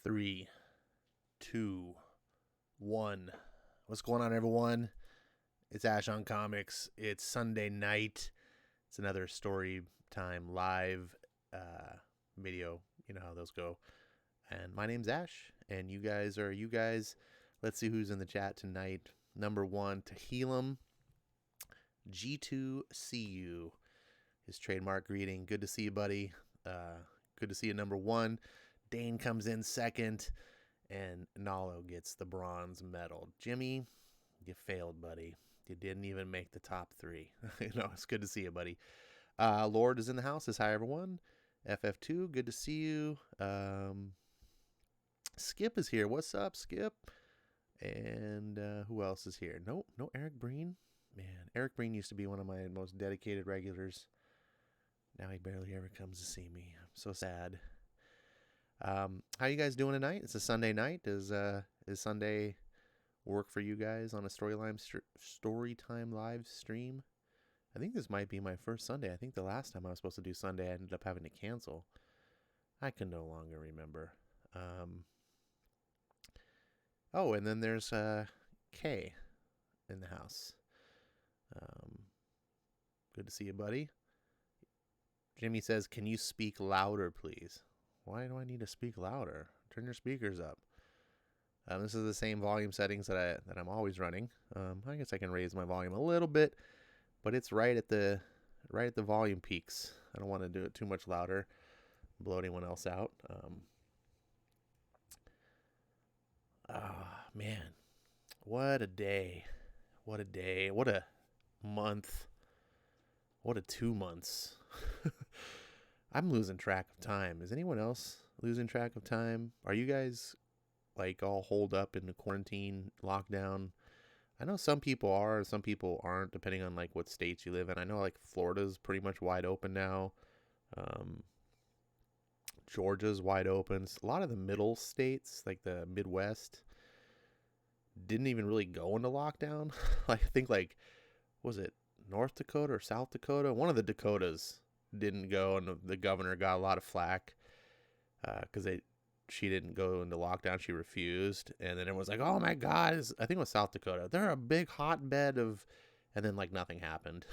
Three, two, one. What's going on, everyone? It's Ash on Comics. It's Sunday night. It's another story time live video. You know how those go. And my name's Ash, and you guys are you guys. Let's see who's in the chat tonight. Number one, Tehillim G2CU. His trademark greeting. Good to see you, buddy. Good to see you, number one. Dane comes in second, and Nalo gets the bronze medal. Jimmy, you failed, buddy. You didn't even make the top three. It's good to see you, buddy. Lord is in the house. Says hi, everyone. FF2, good to see you. Skip is here. What's up, Skip? And who else is here? No Eric Breen. Man, Eric Breen used to be one of my most dedicated regulars. Now he barely ever comes to see me. I'm so sad. How you guys doing tonight? It's a Sunday night. Is Sunday work for you guys on a Storytime live stream? I think this might be my first Sunday. I think the last time I was supposed to do Sunday, I ended up having to cancel. I can no longer remember. Oh, and then there's Kay in the house. Good to see you, buddy. Jimmy says, "Can you speak louder, please?" Why do I need to speak louder? Turn your speakers up. This is the same volume settings that I'm always running. I guess I can raise my volume a little bit, but it's right at the volume peaks. I don't want to do it too much louder, blow anyone else out. Man, what a day! What a day! What a month! What a 2 months! I'm losing track of time. Is anyone else losing track of time? Are you guys like all holed up in the quarantine lockdown? I know some people are, some people aren't, depending on like what states you live in. I know like Florida's pretty much wide open now. Georgia's wide open. A lot of the middle states, like the Midwest, didn't even really go into lockdown. Like I think was it North Dakota or South Dakota? One of the Dakotas didn't go, and the governor got a lot of flack because she didn't go into lockdown. She refused, and then it was like, oh my God, I think it was South Dakota. They're a big hotbed of, and then like nothing happened.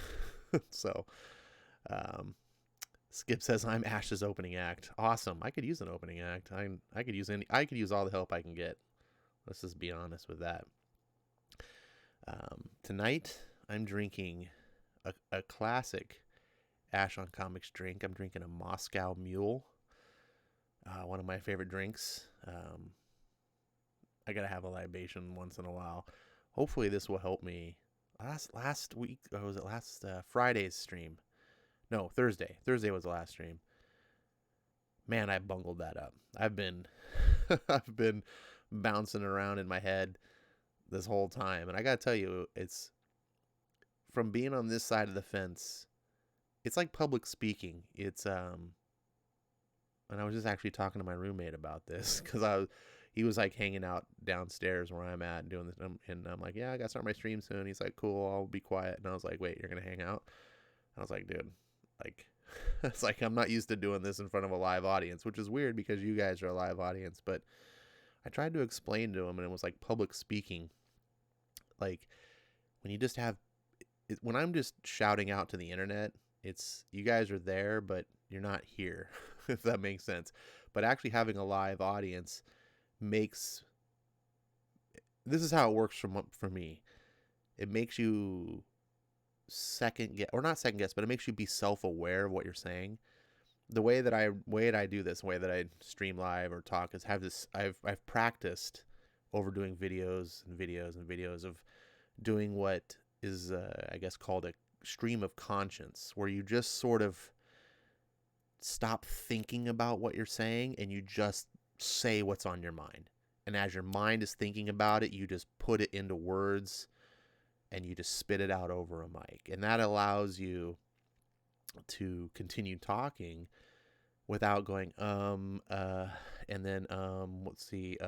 So Skip says, I'm Ash's opening act. Awesome. I could use an opening act. I could use all the help I can get. Let's just be honest with that. Tonight I'm drinking a classic Ash on Comics drink. I'm drinking a Moscow Mule, one of my favorite drinks. I gotta have a libation once in a while. Hopefully this will help me. Last week, or was it last Friday's stream? No, Thursday. Thursday was the last stream. Man, I bungled that up. I've been bouncing around in my head this whole time, and I gotta tell you, it's from being on this side of the fence. It's like public speaking. It's and I was just actually talking to my roommate about this because he was like hanging out downstairs where I'm at and doing this, and I'm like, yeah, I gotta start my stream soon. He's like, cool, I'll be quiet. And I was like, wait, you're gonna hang out? And I was like, dude, like, it's like I'm not used to doing this in front of a live audience, which is weird because you guys are a live audience. But I tried to explain to him, and it was like public speaking, like when you just have, when I'm just shouting out to the internet. It's you guys are there, but you're not here, if that makes sense. But actually having a live audience this is how it works for me. It makes you not second guess, but it makes you be self-aware of what you're saying. The way that I do this, the way that I stream live or talk is I've practiced over doing videos of doing what is I guess called a stream of conscience, where you just sort of stop thinking about what you're saying and you just say what's on your mind. And as your mind is thinking about it, you just put it into words and you just spit it out over a mic. And that allows you to continue talking without going, and then, let's see,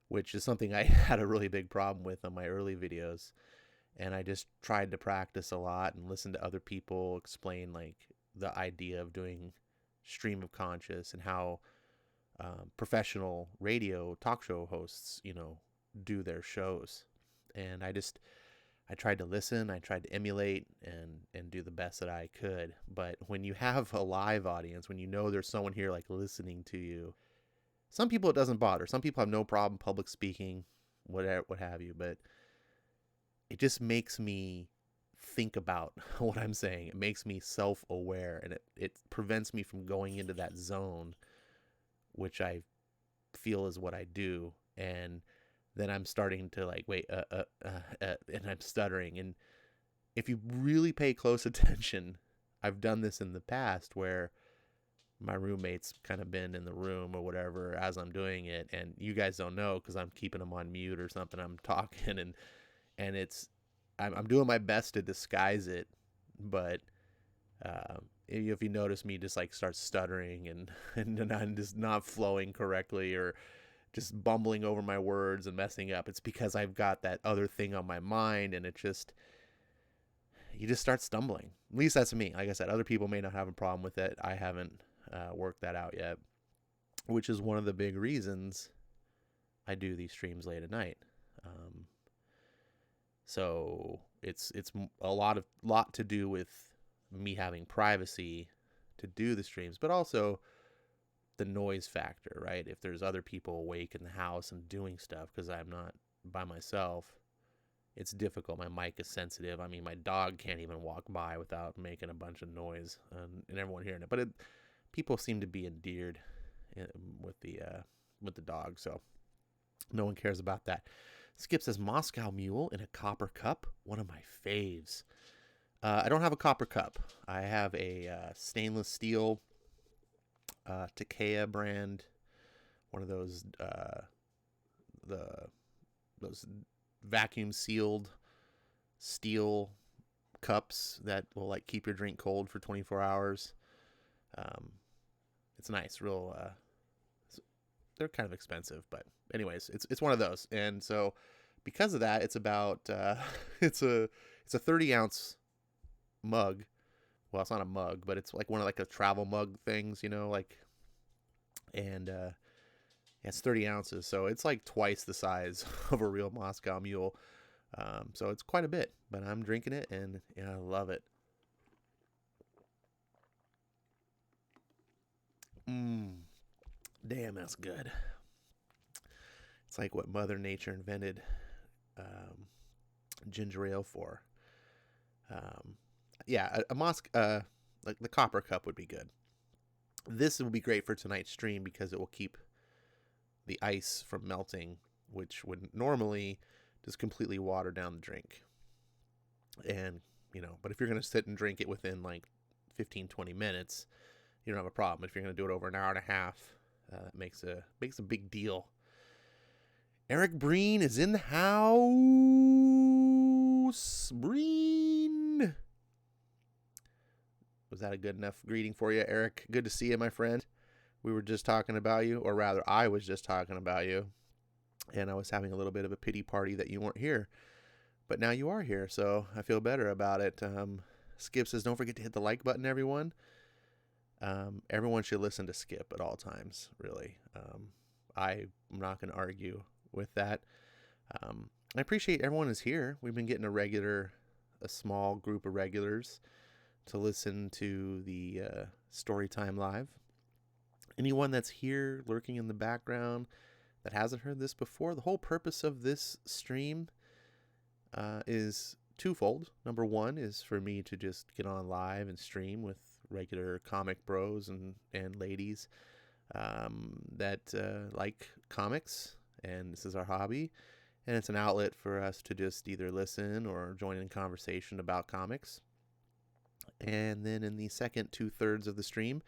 which is something I had a really big problem with on my early videos. And I just tried to practice a lot and listen to other people explain like the idea of doing stream of conscious and how professional radio talk show hosts, do their shows. And I tried to listen, I tried to emulate and do the best that I could. But when you have a live audience, when you know there's someone here like listening to you, some people it doesn't bother. Some people have no problem public speaking, whatever, what have you. But it just makes me think about what I'm saying. It makes me self-aware, and it prevents me from going into that zone, which I feel is what I do. And then I'm starting to like, wait, and I'm stuttering. And if you really pay close attention, I've done this in the past where my roommate's kind of been in the room or whatever as I'm doing it, and you guys don't know because I'm keeping them on mute or something. I'm talking, and I'm doing my best to disguise it, but if you notice me just like start stuttering and I'm just not flowing correctly or just bumbling over my words and messing up, it's because I've got that other thing on my mind, and you just start stumbling. At least that's me. Like I said, other people may not have a problem with it. I haven't worked that out yet, which is one of the big reasons I do these streams late at night. So it's a lot to do with me having privacy to do the streams, but also the noise factor, right? If there's other people awake in the house and doing stuff, because I'm not by myself, it's difficult. My mic is sensitive. I mean, my dog can't even walk by without making a bunch of noise and everyone hearing it. But people seem to be endeared with the dog, so no one cares about that. Skip says Moscow Mule in a copper cup, one of my faves. I don't have a copper cup. I have a stainless steel Takea brand, one of those those vacuum sealed steel cups that will like keep your drink cold for 24 hours. It's nice, they're kind of expensive, but anyways, it's one of those. And so because of that, it's about it's a 30-ounce mug. Well, it's not a mug, but it's like one of like a travel mug things, like, and it's 30 ounces, so it's like twice the size of a real Moscow Mule. So it's quite a bit, but I'm drinking it and I love it. Damn, that's good. It's like what Mother Nature invented ginger ale for. Yeah, a like the copper cup would be good. This would be great for tonight's stream because it will keep the ice from melting, which would normally just completely water down the drink. And, but if you're going to sit and drink it within like 15-20 minutes, you don't have a problem. If you're going to do it over an hour and a half, that makes a big deal. Eric Breen is in the house. Breen. Was that a good enough greeting for you, Eric? Good to see you, my friend. We were just talking about you, or rather, I was just talking about you. And I was having a little bit of a pity party that you weren't here. But now you are here, so I feel better about it. Skip says, don't forget to hit the like button, everyone. Everyone should listen to Skip at all times, really. I'm not going to argue with that. I appreciate everyone is here. We've been getting a small group of regulars to listen to the Storytime Live. Anyone that's here lurking in the background that hasn't heard this before, the whole purpose of this stream is twofold. Number one is for me to just get on live and stream with regular comic bros and ladies that like comics, and this is our hobby. And it's an outlet for us to just either listen or join in conversation about comics. And then in the second 2/3 of the stream,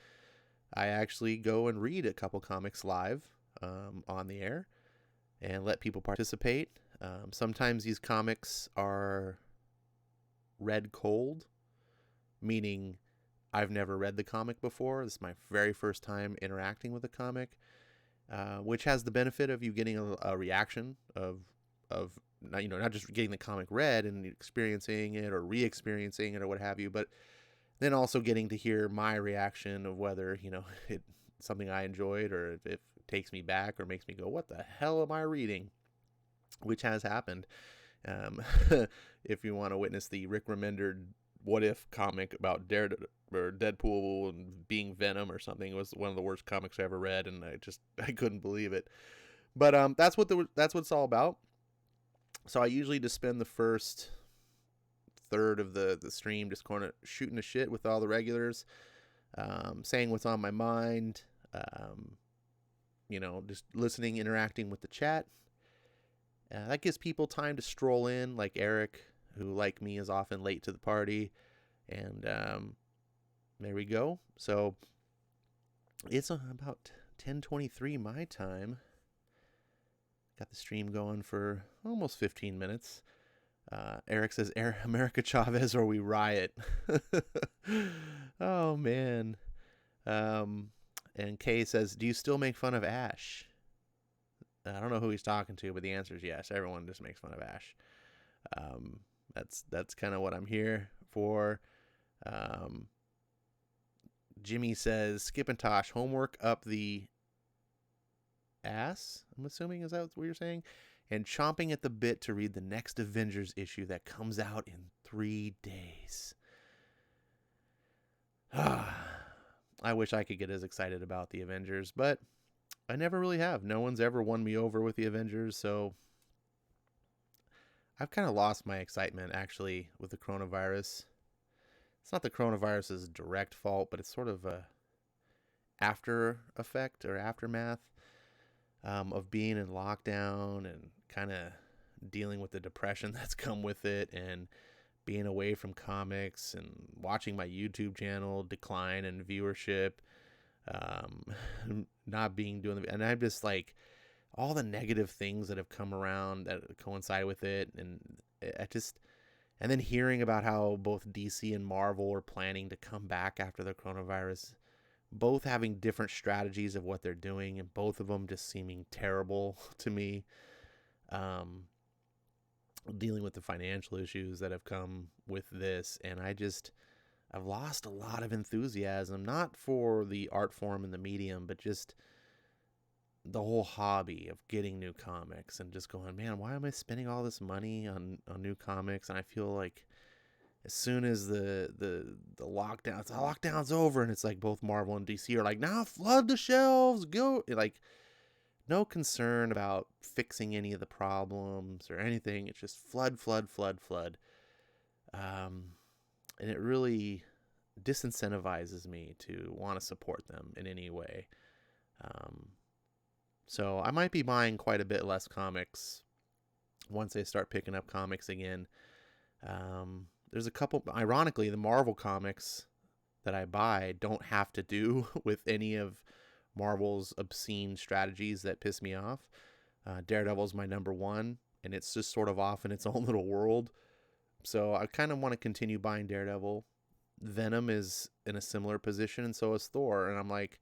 I actually go and read a couple comics live on the air and let people participate. Sometimes these comics are read cold, meaning I've never read the comic before. This is my very first time interacting with a comic, which has the benefit of you getting a reaction of not just getting the comic read and experiencing it or re-experiencing it or what have you, but then also getting to hear my reaction of whether it's something I enjoyed or if takes me back or makes me go, what the hell am I reading? Which has happened. Um, if you want to witness the Rick Remender What If comic about Deadpool and being Venom or something, it was one of the worst comics I ever read, and I couldn't believe it. But that's what it's all about. So I usually just spend the first third of the stream just kind of shooting the shit with all the regulars, saying what's on my mind, just listening, interacting with the chat. That gives people time to stroll in, like Eric, who, like me, is often late to the party. And there we go. So it's about 10:23 my time. Got the stream going for almost 15 minutes. Eric says, America Chavez or we riot. Oh, man. And Kay says, do you still make fun of Ash? I don't know who he's talking to, but the answer is yes. Everyone just makes fun of Ash. That's kind of what I'm here for. Jimmy says, Skip and Tosh, homework up the ass, I'm assuming, is that what you're saying? And chomping at the bit to read the next Avengers issue that comes out in 3 days. I wish I could get as excited about the Avengers, but I never really have. No one's ever won me over with the Avengers, so I've kind of lost my excitement, actually, with the coronavirus. It's not the coronavirus's direct fault, but it's sort of a after effect or aftermath of being in lockdown and kind of dealing with the depression that's come with it, and being away from comics and watching my YouTube channel decline in viewership, not being and I'm just like, all the negative things that have come around that coincide with it, and and then hearing about how both DC and Marvel are planning to come back after the coronavirus, both having different strategies of what they're doing, and both of them just seeming terrible to me. Dealing with the financial issues that have come with this, and I've lost a lot of enthusiasm, not for the art form and the medium, but just the whole hobby of getting new comics, and just going, man, why am I spending all this money on new comics? And I feel like as soon as the lockdown's over, and it's like both Marvel and DC are like, now flood the shelves, go, like, no concern about fixing any of the problems or anything. It's just flood. And it really disincentivizes me to want to support them in any way. So I might be buying quite a bit less comics once they start picking up comics again. There's a couple, ironically, the Marvel comics that I buy don't have to do with any of Marvel's obscene strategies that piss me off. Daredevil's my number one, and it's just sort of off in its own little world. So I kind of want to continue buying Daredevil. Venom is in a similar position, and so is Thor. And I'm like,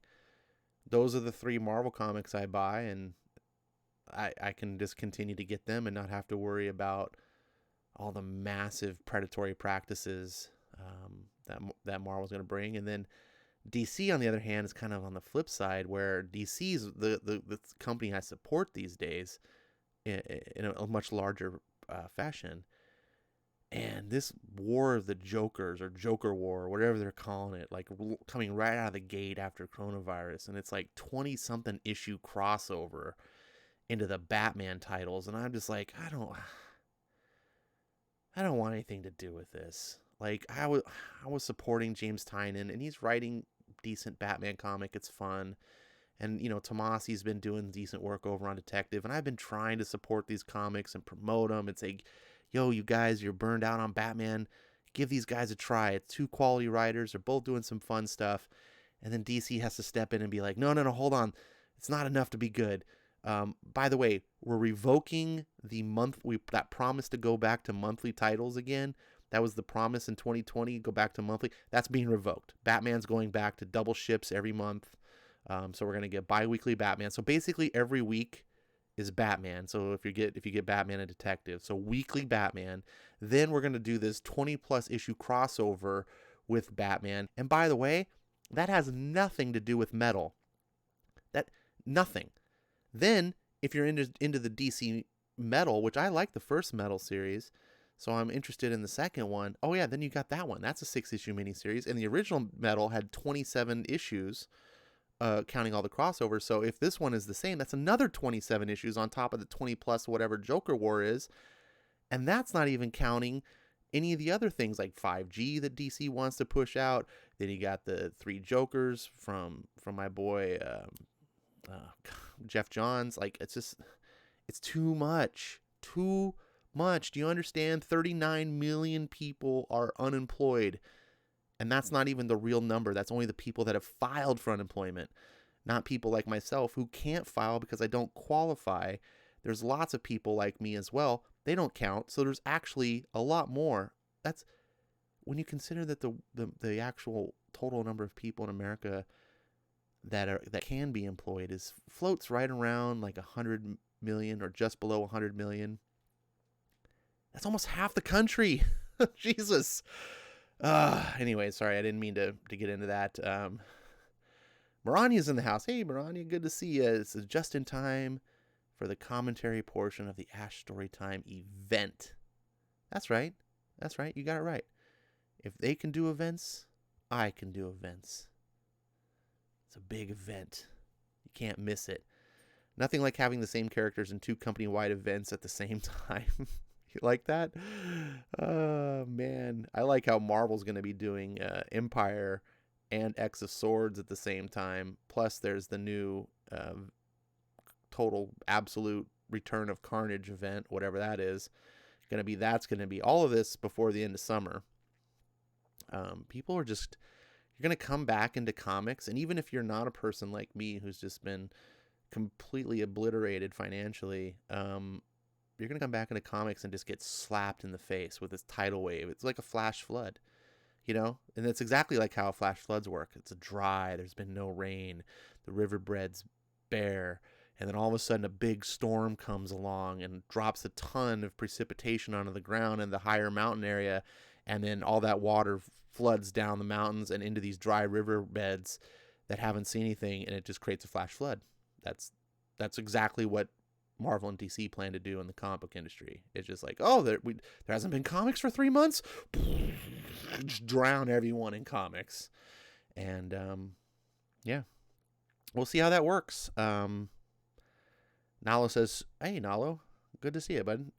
those are the 3 Marvel comics I buy, and I can just continue to get them and not have to worry about all the massive predatory practices that Marvel's going to bring. And then DC, on the other hand, is kind of on the flip side, where DC's the company I support these days in a much larger fashion. And this war of the Jokers, or Joker War, or whatever they're calling it, like coming right out of the gate after coronavirus, and it's like 20-something issue crossover into the Batman titles, and I'm just like, I don't want anything to do with this. Like, I was supporting James Tynion, and he's writing decent Batman comic. It's fun. And, Tomasi's been doing decent work over on Detective, and I've been trying to support these comics and promote them and say, yo, you guys, you're burned out on Batman. Give these guys a try. It's 2 quality writers. They're both doing some fun stuff. And then DC has to step in and be like, no, hold on. It's not enough to be good. By the way, we're revoking that promise to go back to monthly titles again. That was the promise in 2020, go back to monthly. That's being revoked. Batman's going back to double ships every month. So we're going to get bi-weekly Batman. So basically every week is Batman. So if you get Batman and Detective, so weekly Batman. Then we're going to do this 20+ issue crossover with Batman. And by the way, that has nothing to do with metal. That Nothing. Then, if you're into the DC Metal, which I like the first Metal series, so I'm interested in the second one. Oh yeah, then you got that one. That's a 6-issue miniseries, and the original Metal had 27 issues, counting all the crossovers. So if this one is the same, that's another 27 issues on top of the 20 plus whatever Joker War is, and that's not even counting any of the other things like 5G that DC wants to push out. Then you got the 3 Jokers from my boy Jeff Johns. Like, it's too much. Too much. Do you understand? 39 million people are unemployed. And that's not even the real number. That's only the people that have filed for unemployment. Not people like myself who can't file because I don't qualify. There's lots of people like me as well. They don't count. So there's actually a lot more. That's when you consider that the actual total number of people in America that can be employed floats right around like 100 million or just below 100 million. That's almost half the country. Jesus. Anyway, sorry, I didn't mean to get into that. Marania's in the house. Hey, Marania, good to see you. This is just in time for the commentary portion of the Ash Storytime event. That's right. You got it right. If they can do events, I can do events. It's a big event. You can't miss it. Nothing like having the same characters in 2 company-wide events at the same time. You like that? Oh, man. I like how Marvel's going to be doing Empire and X of Swords at the same time. Plus, there's the new total absolute Return of Carnage event, whatever that is. That's going to be all of this before the end of summer. People are just, you're going to come back into comics. And even if you're not a person like me who's just been completely obliterated financially, you're going to come back into comics and just get slapped in the face with this tidal wave. It's like a flash flood, and it's exactly like how flash floods work. It's dry. There's been no rain. The riverbed's bare. And then all of a sudden a big storm comes along and drops a ton of precipitation onto the ground in the higher mountain area. And then all that water floods down the mountains and into these dry riverbeds that haven't seen anything. And it just creates a flash flood. That's exactly what Marvel and DC plan to do in the comic book industry. It's just like, there hasn't been comics for 3 months. Just drown everyone in comics. And yeah, we'll see how that works. Nalo says, hey, Nalo, good to see you, bud.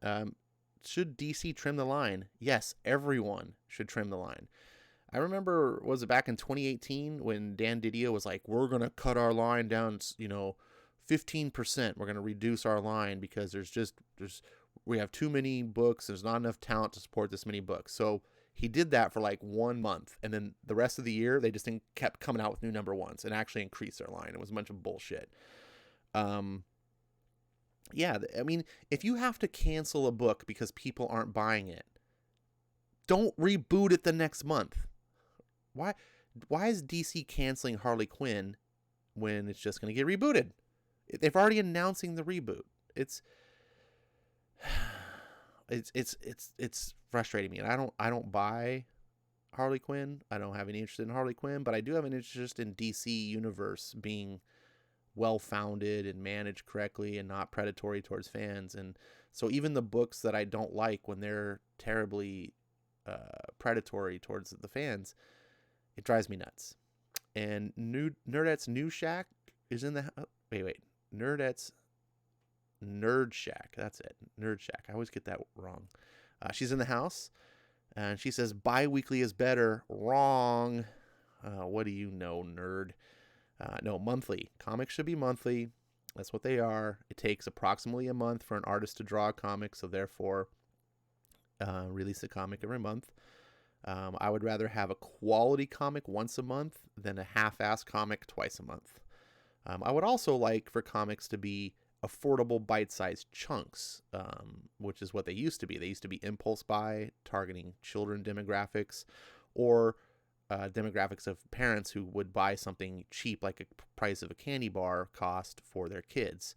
Should DC trim the line? Yes, everyone should trim the line. I remember, was it back in 2018 when Dan Didio was like, we're going to cut our line down, 15%. We're going to reduce our line because we have too many books. There's not enough talent to support this many books. So he did that for like 1 month. And then the rest of the year, they just kept coming out with new number ones and actually increased their line. It was a bunch of bullshit. Yeah, I mean, if you have to cancel a book because people aren't buying it, don't reboot it the next month. Why is DC canceling Harley Quinn when it's just going to get rebooted? They've already announcing the reboot. It's frustrating me, and I don't buy Harley Quinn. I don't have any interest in Harley Quinn, but I do have an interest in DC Universe being well-founded and managed correctly and not predatory towards fans. And so even the books that I don't like, when they're terribly predatory towards the fans, it drives me nuts. And Nerdette's New Shack is in the Nerdette's Nerd Shack. That's it. Nerd Shack. I always get that wrong. She's in the house, and she says bi-weekly is better. Wrong. What do you know, nerd? No, monthly. Comics should be monthly. That's what they are. It takes approximately a month for an artist to draw a comic, so therefore release a comic every month. I would rather have a quality comic once a month than a half-ass comic twice a month. I would also like for comics to be affordable bite-sized chunks, which is what they used to be. They used to be impulse buy, targeting children demographics, or demographics of parents who would buy something cheap, like a price of a candy bar cost for their kids.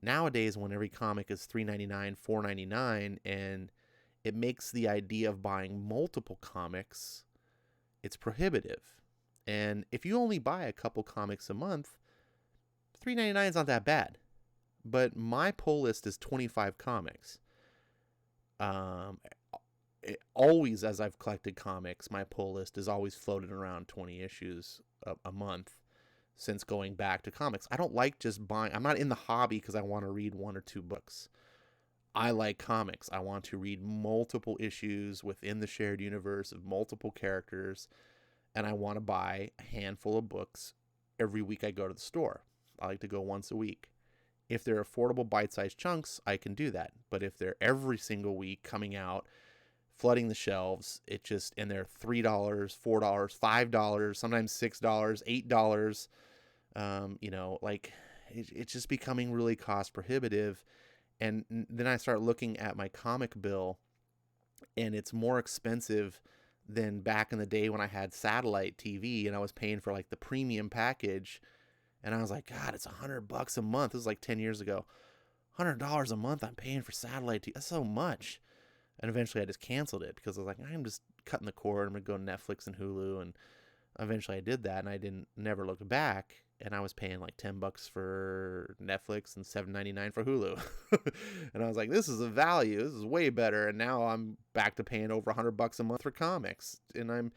Nowadays, when every comic is $3.99, $4.99, and it makes the idea of buying multiple comics, it's prohibitive. And if you only buy a couple comics a month, $3.99 is not that bad. But my pull list is 25 comics. Um, Always, as I've collected comics, my pull list is always floated around 20 issues a month since going back to comics. I don't like just buying. I'm not in the hobby because I want to read 1 or 2 books. I like comics. I want to read multiple issues within the shared universe of multiple characters, and I want to buy a handful of books every week I go to the store. I like to go once a week. If they're affordable bite-sized chunks, I can do that. But if they're every single week coming out, flooding the shelves, and they're $3, $4, $5, sometimes $6, $8, it's just becoming really cost prohibitive. And then I start looking at my comic bill, and it's more expensive than back in the day when I had satellite TV and I was paying for like the premium package. And I was like, God, it's $100 a month. This was like 10 years ago. $100 a month I'm paying for satellite TV. That's so much. And eventually I just canceled it because I was like, I'm just cutting the cord. I'm going to go to Netflix and Hulu. And eventually I did that, and I never looked back. And I was paying like $10 for Netflix and $7.99 for Hulu. And I was like, this is a value. This is way better. And now I'm back to paying over $100 a month for comics. And I'm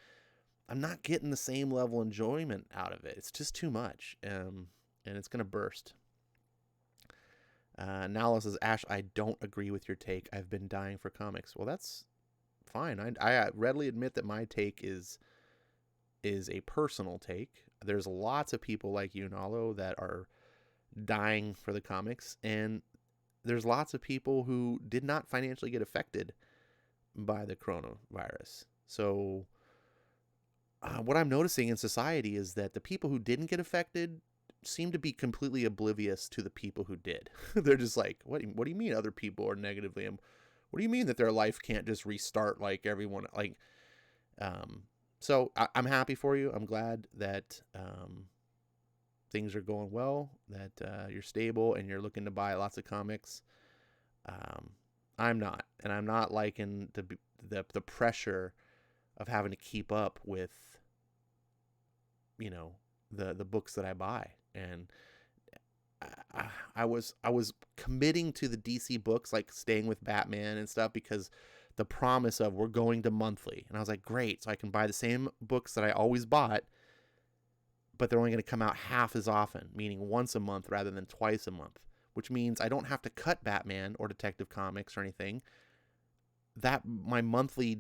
not getting the same level of enjoyment out of it. It's just too much. And it's going to burst. Nala says, Ash, I don't agree with your take. I've been dying for comics. Well, that's fine. I readily admit that my take is a personal take. There's lots of people like you, Nalo, that are dying for the comics. And there's lots of people who did not financially get affected by the coronavirus. So what I'm noticing in society is that the people who didn't get affected seem to be completely oblivious to the people who did. They're just like, what do you mean other people are negatively? What do you mean that their life can't just restart like everyone? So I'm happy for you. I'm glad that things are going well, that you're stable and you're looking to buy lots of comics. I'm not, and I'm not liking the pressure of having to keep up with, the books that I buy. And I was committing to the DC books, like staying with Batman and stuff, because the promise of we're going to monthly. And I was like, great. So I can buy the same books that I always bought, but they're only going to come out half as often, meaning once a month rather than twice a month, which means I don't have to cut Batman or Detective Comics or anything. That my monthly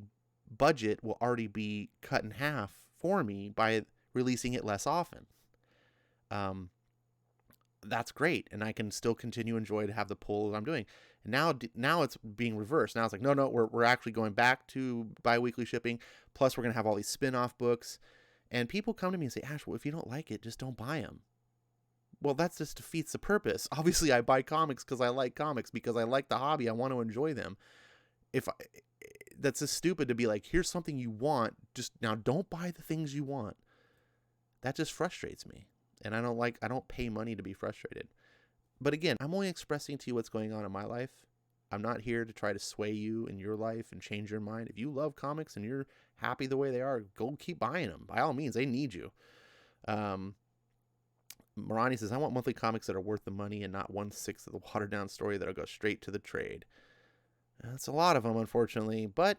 budget will already be cut in half for me by releasing it less often. That's great, and I can still continue enjoy to have the pull that I'm doing. And now it's being reversed. Now it's like, no, we're actually going back to bi-weekly shipping. Plus, we're gonna have all these spin-off books, and people come to me and say, Ash, well, if you don't like it, just don't buy them. Well, that just defeats the purpose. Obviously, I buy comics because I like comics, because I like the hobby. I want to enjoy them. That's just stupid to be like, here's something you want, just now don't buy the things you want. That just frustrates me. And I don't pay money to be frustrated. But again, I'm only expressing to you what's going on in my life. I'm not here to try to sway you in your life and change your mind. If you love comics and you're happy the way they are, go keep buying them. By all means, they need you. Marani says, I want monthly comics that are worth the money and not 1/6 of the watered down story that'll go straight to the trade. That's a lot of them, unfortunately. But,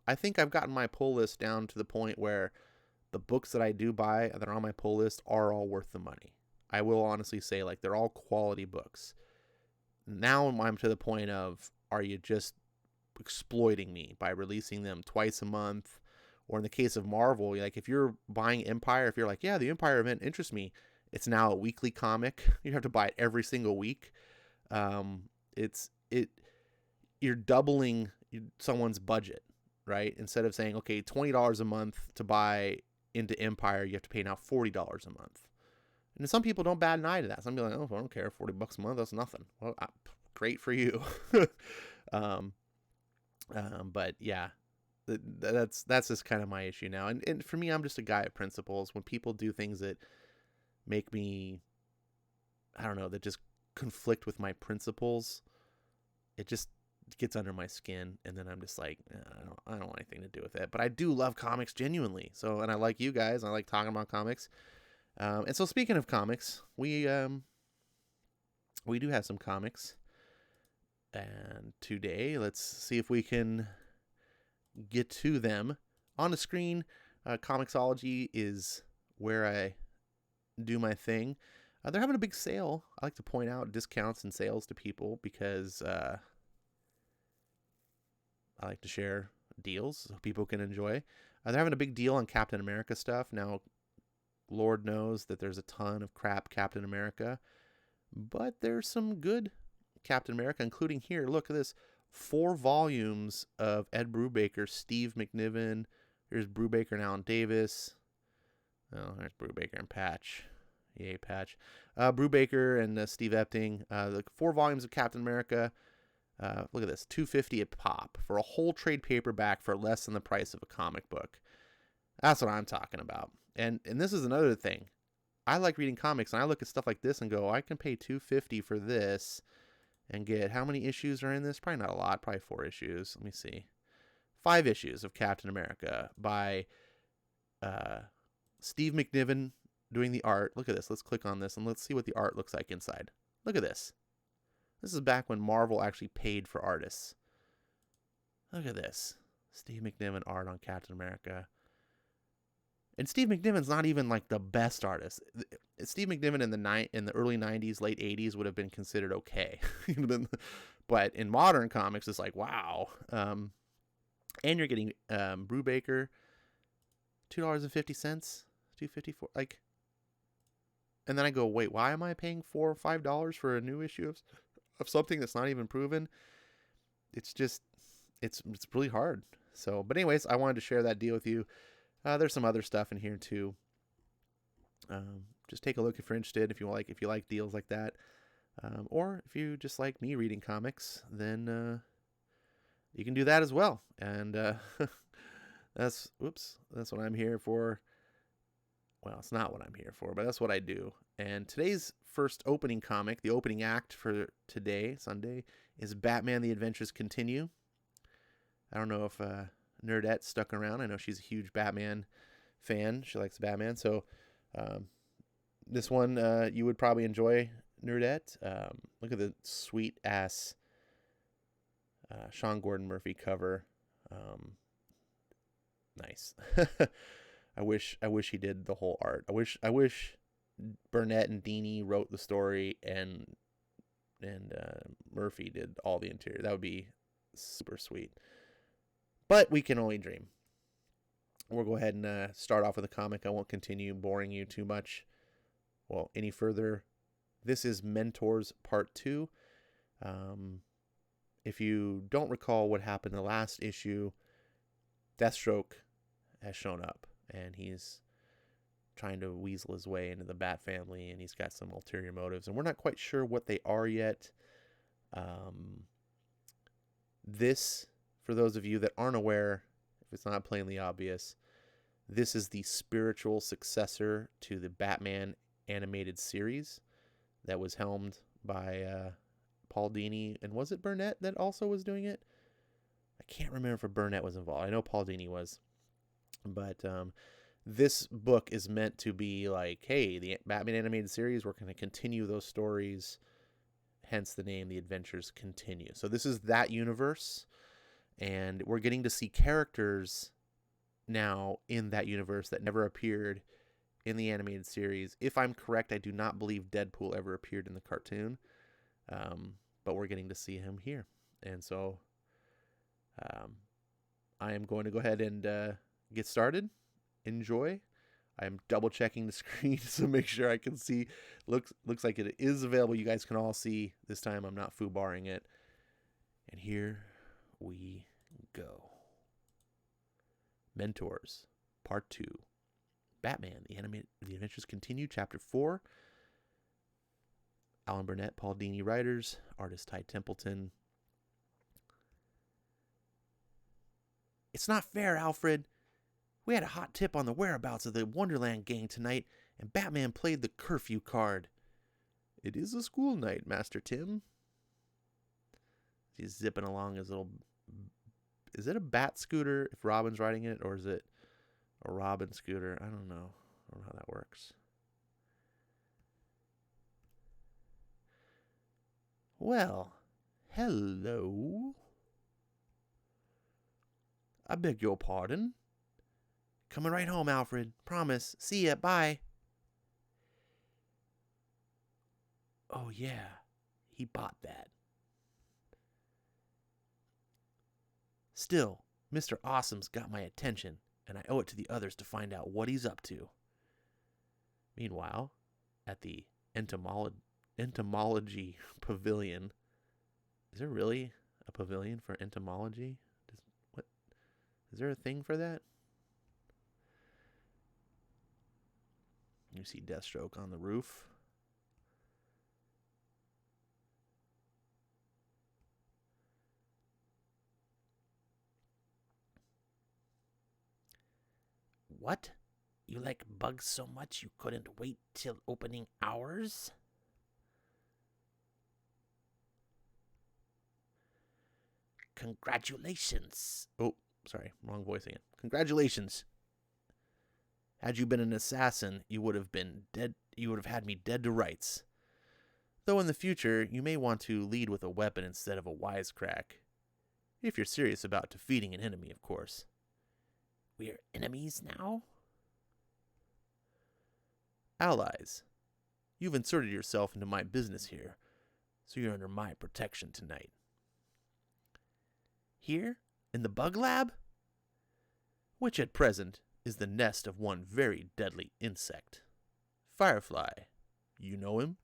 I think I've gotten my pull list down to the point where the books that I do buy that are on my pull list are all worth the money. I will honestly say, like, they're all quality books. Now I'm to the point of, are you just exploiting me by releasing them twice a month? Or in the case of Marvel, like, if you're buying Empire, if you're like, yeah, the Empire event interests me, it's now a weekly comic. You have to buy it every single week. You're doubling someone's budget, right? Instead of saying, okay, $20 a month to buy into Empire, you have to pay now $40 a month. And some people don't bat an eye to that. Some people are like, oh, I don't care, $40 a month, that's nothing. Well, great for you. But yeah, that's just kind of my issue now. And for me, I'm just a guy of principles. When people do things that make me, I don't know, that just conflict with my principles, it just gets under my skin, and then I'm just like, I don't want anything to do with it. But I do love comics genuinely. So, and I like you guys. I like talking about comics. And so, speaking of comics, we we do have some comics. And today, let's see if we can get to them. On the screen, Comixology is where I do my thing. They're having a big sale. I like to point out discounts and sales to people because I like to share deals so people can enjoy. They're having a big deal on Captain America stuff. Now, Lord knows that there's a ton of crap Captain America, but there's some good Captain America, including here. Look at this. 4 volumes of Ed Brubaker, Steve McNiven. Here's Brubaker and Alan Davis. Oh, there's Brubaker and Patch. Yay, Patch. Brubaker and Steve Epting. 4 volumes of Captain America. Look at this. $2.50 a pop for a whole trade paperback for less than the price of a comic book. That's what I'm talking about. And this is another thing. I like reading comics, and I look at stuff like this and go, I can pay $2.50 for this and get, how many issues are in this? Probably not a lot. Probably 4 issues. Let me see. 5 issues of Captain America by Steve McNiven doing the art. Look at this. Let's click on this and let's see what the art looks like inside. Look at this. This is back when Marvel actually paid for artists. Look at this. Steve McNiven art on Captain America. And Steve McNiven's not even like the best artist. Steve McNiven in the early 90s, late 80s would have been considered okay. But in modern comics, it's like, wow. And you're getting Brubaker, $2.50, $2.54. Like, and then I go, wait, why am I paying $4 or $5 for a new issue of something that's not even proven? It's just, it's really hard. So, but anyways, I wanted to share that deal with you. There's some other stuff in here too. Just take a look if you're interested. If you like deals like that, or if you just like me reading comics, then you can do that as well. And that's what I'm here for. Well, it's not what I'm here for, but that's what I do. And today's first opening comic, the opening act for today, Sunday, is Batman: The Adventures Continue. I don't know if Nerdette stuck around. I know she's a huge Batman fan. She likes Batman. So this one you would probably enjoy, Nerdette. Look at the sweet ass Sean Gordon Murphy cover. Nice. I wish he did the whole art. I wish Burnett and Dini wrote the story and Murphy did all the interior. That would be super sweet. But we can only dream. We'll go ahead and start off with a comic. I won't continue boring you too much. Well, any further. This is Mentors Part 2. If you don't recall what happened in the last issue, Deathstroke has shown up. And he's trying to weasel his way into the Bat family. And he's got some ulterior motives. And we're not quite sure what they are yet. This... For those of you that aren't aware, if it's not plainly obvious, this is the spiritual successor to the Batman animated series that was helmed by Paul Dini. And was it Burnett that also was doing it? I can't remember if Burnett was involved. I know Paul Dini was. But this book is meant to be like, hey, the Batman animated series, we're going to continue those stories. Hence the name, The Adventures Continue. So this is that universe. And we're getting to see characters now in that universe that never appeared in the animated series. If I'm correct, I do not believe Deadpool ever appeared in the cartoon. But we're getting to see him here. And so I am going to go ahead and get started. Enjoy. I'm double checking the screen to make sure I can see. Looks like it is available. You guys can all see. This time I'm not foobarring it. And here we go. Mentors, Part 2. Batman, The Adventures Continue, Chapter 4. Alan Burnett, Paul Dini writers, artist Ty Templeton. It's not fair, Alfred. We had a hot tip on the whereabouts of the Wonderland gang tonight, and Batman played the curfew card. It is a school night, Master Tim. He's zipping along his little... Is it a bat scooter if Robin's riding it, or is it a Robin scooter? I don't know. I don't know how that works. Well, hello. I beg your pardon. Coming right home, Alfred. Promise. See ya. Bye. Oh, yeah. He bought that. Still, Mr. Awesome's got my attention, and I owe it to the others to find out what he's up to. Meanwhile, at the entomology pavilion. Is there really a pavilion for entomology? What? Is there a thing for that? You see Deathstroke on the roof. What? You like bugs so much you couldn't wait till opening hours? Congratulations. Oh, sorry, wrong voice again. Congratulations. Had you been an assassin, you would have been dead. You would have had me dead to rights. Though in the future, you may want to lead with a weapon instead of a wisecrack. If you're serious about defeating an enemy, of course. We're enemies now? Allies. You've inserted yourself into my business here, so you're under my protection tonight. Here? In the bug lab? Which at present is the nest of one very deadly insect. Firefly. You know him?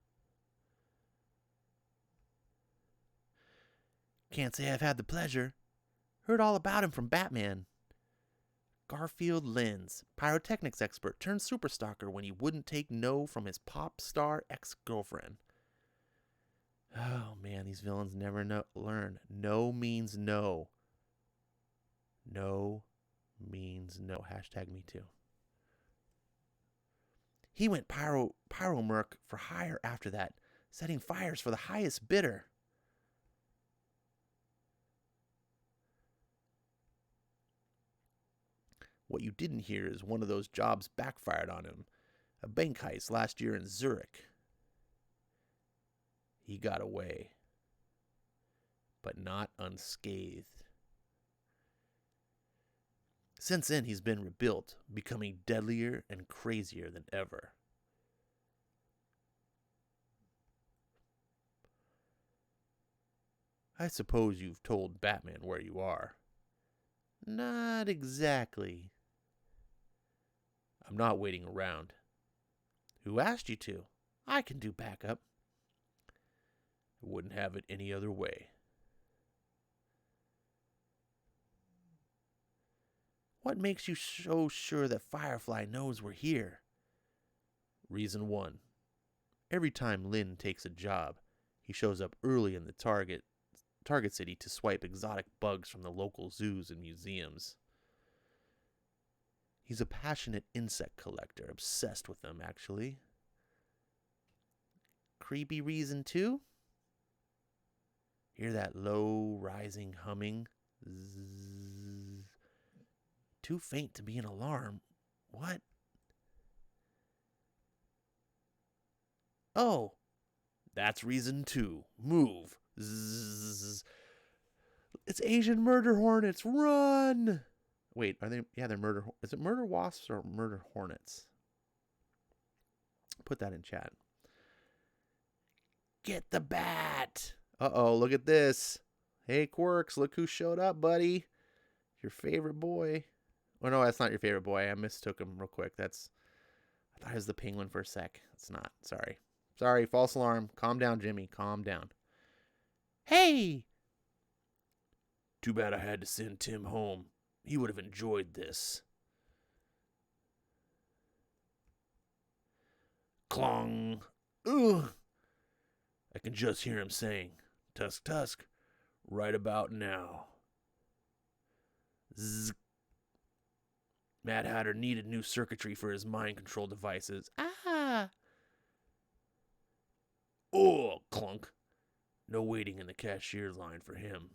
Can't say I've had the pleasure. Heard all about him from Batman. Garfield Lynns, pyrotechnics expert turned superstalker when he wouldn't take no from his pop star ex-girlfriend. Oh man, these villains never learn. No means no. No means no. Hashtag me too. He went pyromerc for hire after that, setting fires for the highest bidder. What you didn't hear is one of those jobs backfired on him. A bank heist last year in Zurich. He got away, but not unscathed. Since then, he's been rebuilt, becoming deadlier and crazier than ever. I suppose you've told Batman where you are. Not exactly. I'm not waiting around. Who asked you to? I can do backup. I wouldn't have it any other way. What makes you so sure that Firefly knows we're here? Reason 1. Every time Lynn takes a job, he shows up early in the target city to swipe exotic bugs from the local zoos and museums. He's a passionate insect collector, obsessed with them, actually. Creepy reason 2? Hear that low, rising humming? Zzz. Too faint to be an alarm. What? Oh, that's reason 2. Move. Zzz. It's Asian murder hornets. Run! Wait, are they? Yeah, they're murder. Is it murder wasps or murder hornets? Put that in chat. Get the bat. Uh-oh, look at this. Hey, Quirks, look who showed up, buddy. Your favorite boy. Oh, no, that's not your favorite boy. I mistook him real quick. I thought it was the penguin for a sec. It's not. Sorry, false alarm. Calm down, Jimmy. Calm down. Hey! Too bad I had to send Tim home. He would have enjoyed this. Clong. Ugh. I can just hear him saying, Tusk, Tusk, right about now. Zzz. Mad Hatter needed new circuitry for his mind control devices. Ah! Oh, clunk. No waiting in the cashier line for him.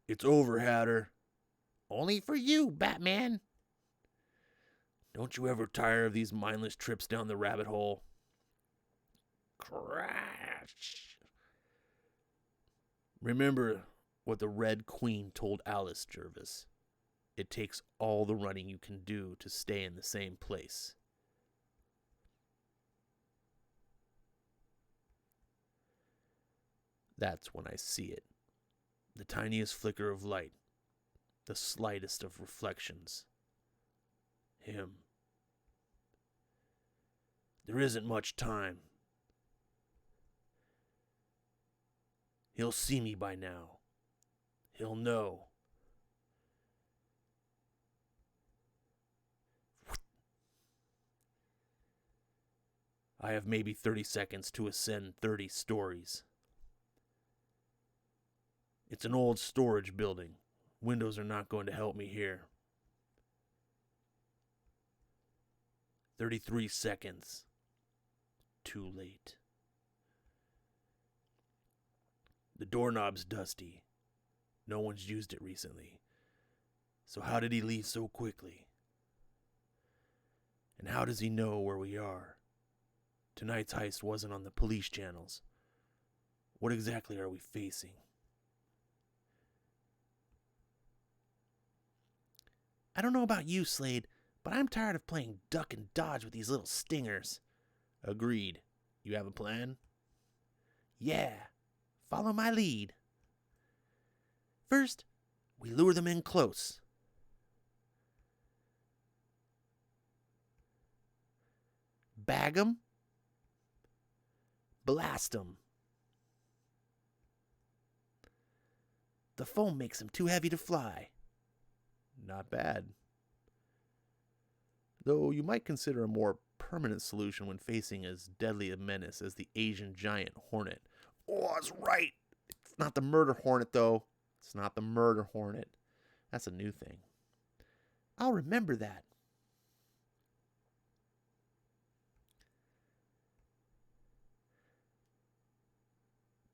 It's over, Hatter. Only for you, Batman. Don't you ever tire of these mindless trips down the rabbit hole? Crash. Remember what the Red Queen told Alice, Jervis. It takes all the running you can do to stay in the same place. That's when I see it. The tiniest flicker of light. The slightest of reflections. Him. There isn't much time. He'll see me by now. He'll know. I have maybe 30 seconds to ascend 30 stories. It's an old storage building. Windows are not going to help me here. 33 seconds. Too late. The doorknob's dusty. No one's used it recently. So how did he leave so quickly? And how does he know where we are? Tonight's heist wasn't on the police channels. What exactly are we facing? I don't know about you, Slade, but I'm tired of playing duck and dodge with these little stingers. Agreed. You have a plan? Yeah. Follow my lead. First, we lure them in close. Bag 'em. Blast 'em. The foam makes them too heavy to fly. Not bad. Though you might consider a more permanent solution when facing as deadly a menace as the Asian giant hornet. Oh, I was right. It's not the murder hornet, though. It's not the murder hornet. That's a new thing. I'll remember that.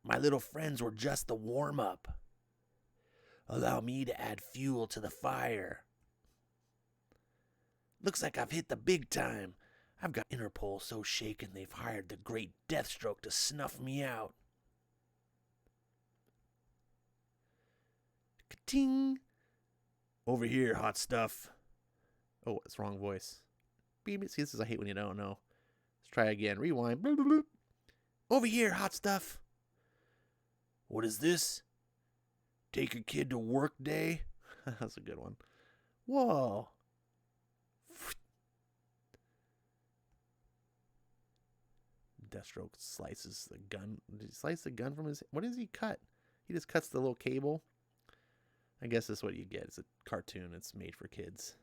My little friends were just the warm-up. Allow me to add fuel to the fire. Looks like I've hit the big time. I've got Interpol so shaken they've hired the great Deathstroke to snuff me out. Ka-ting! Over here, hot stuff. Oh, it's wrong voice. See, this is I hate when you don't know. Let's try again. Rewind. Bloop, bloop, bloop. Over here, hot stuff. What is this? Take a kid to work day? That's a good one. Whoa. Deathstroke slices the gun. Did he slice the gun from his... What does he cut? He just cuts the little cable. I guess that's what you get. It's a cartoon. It's made for kids.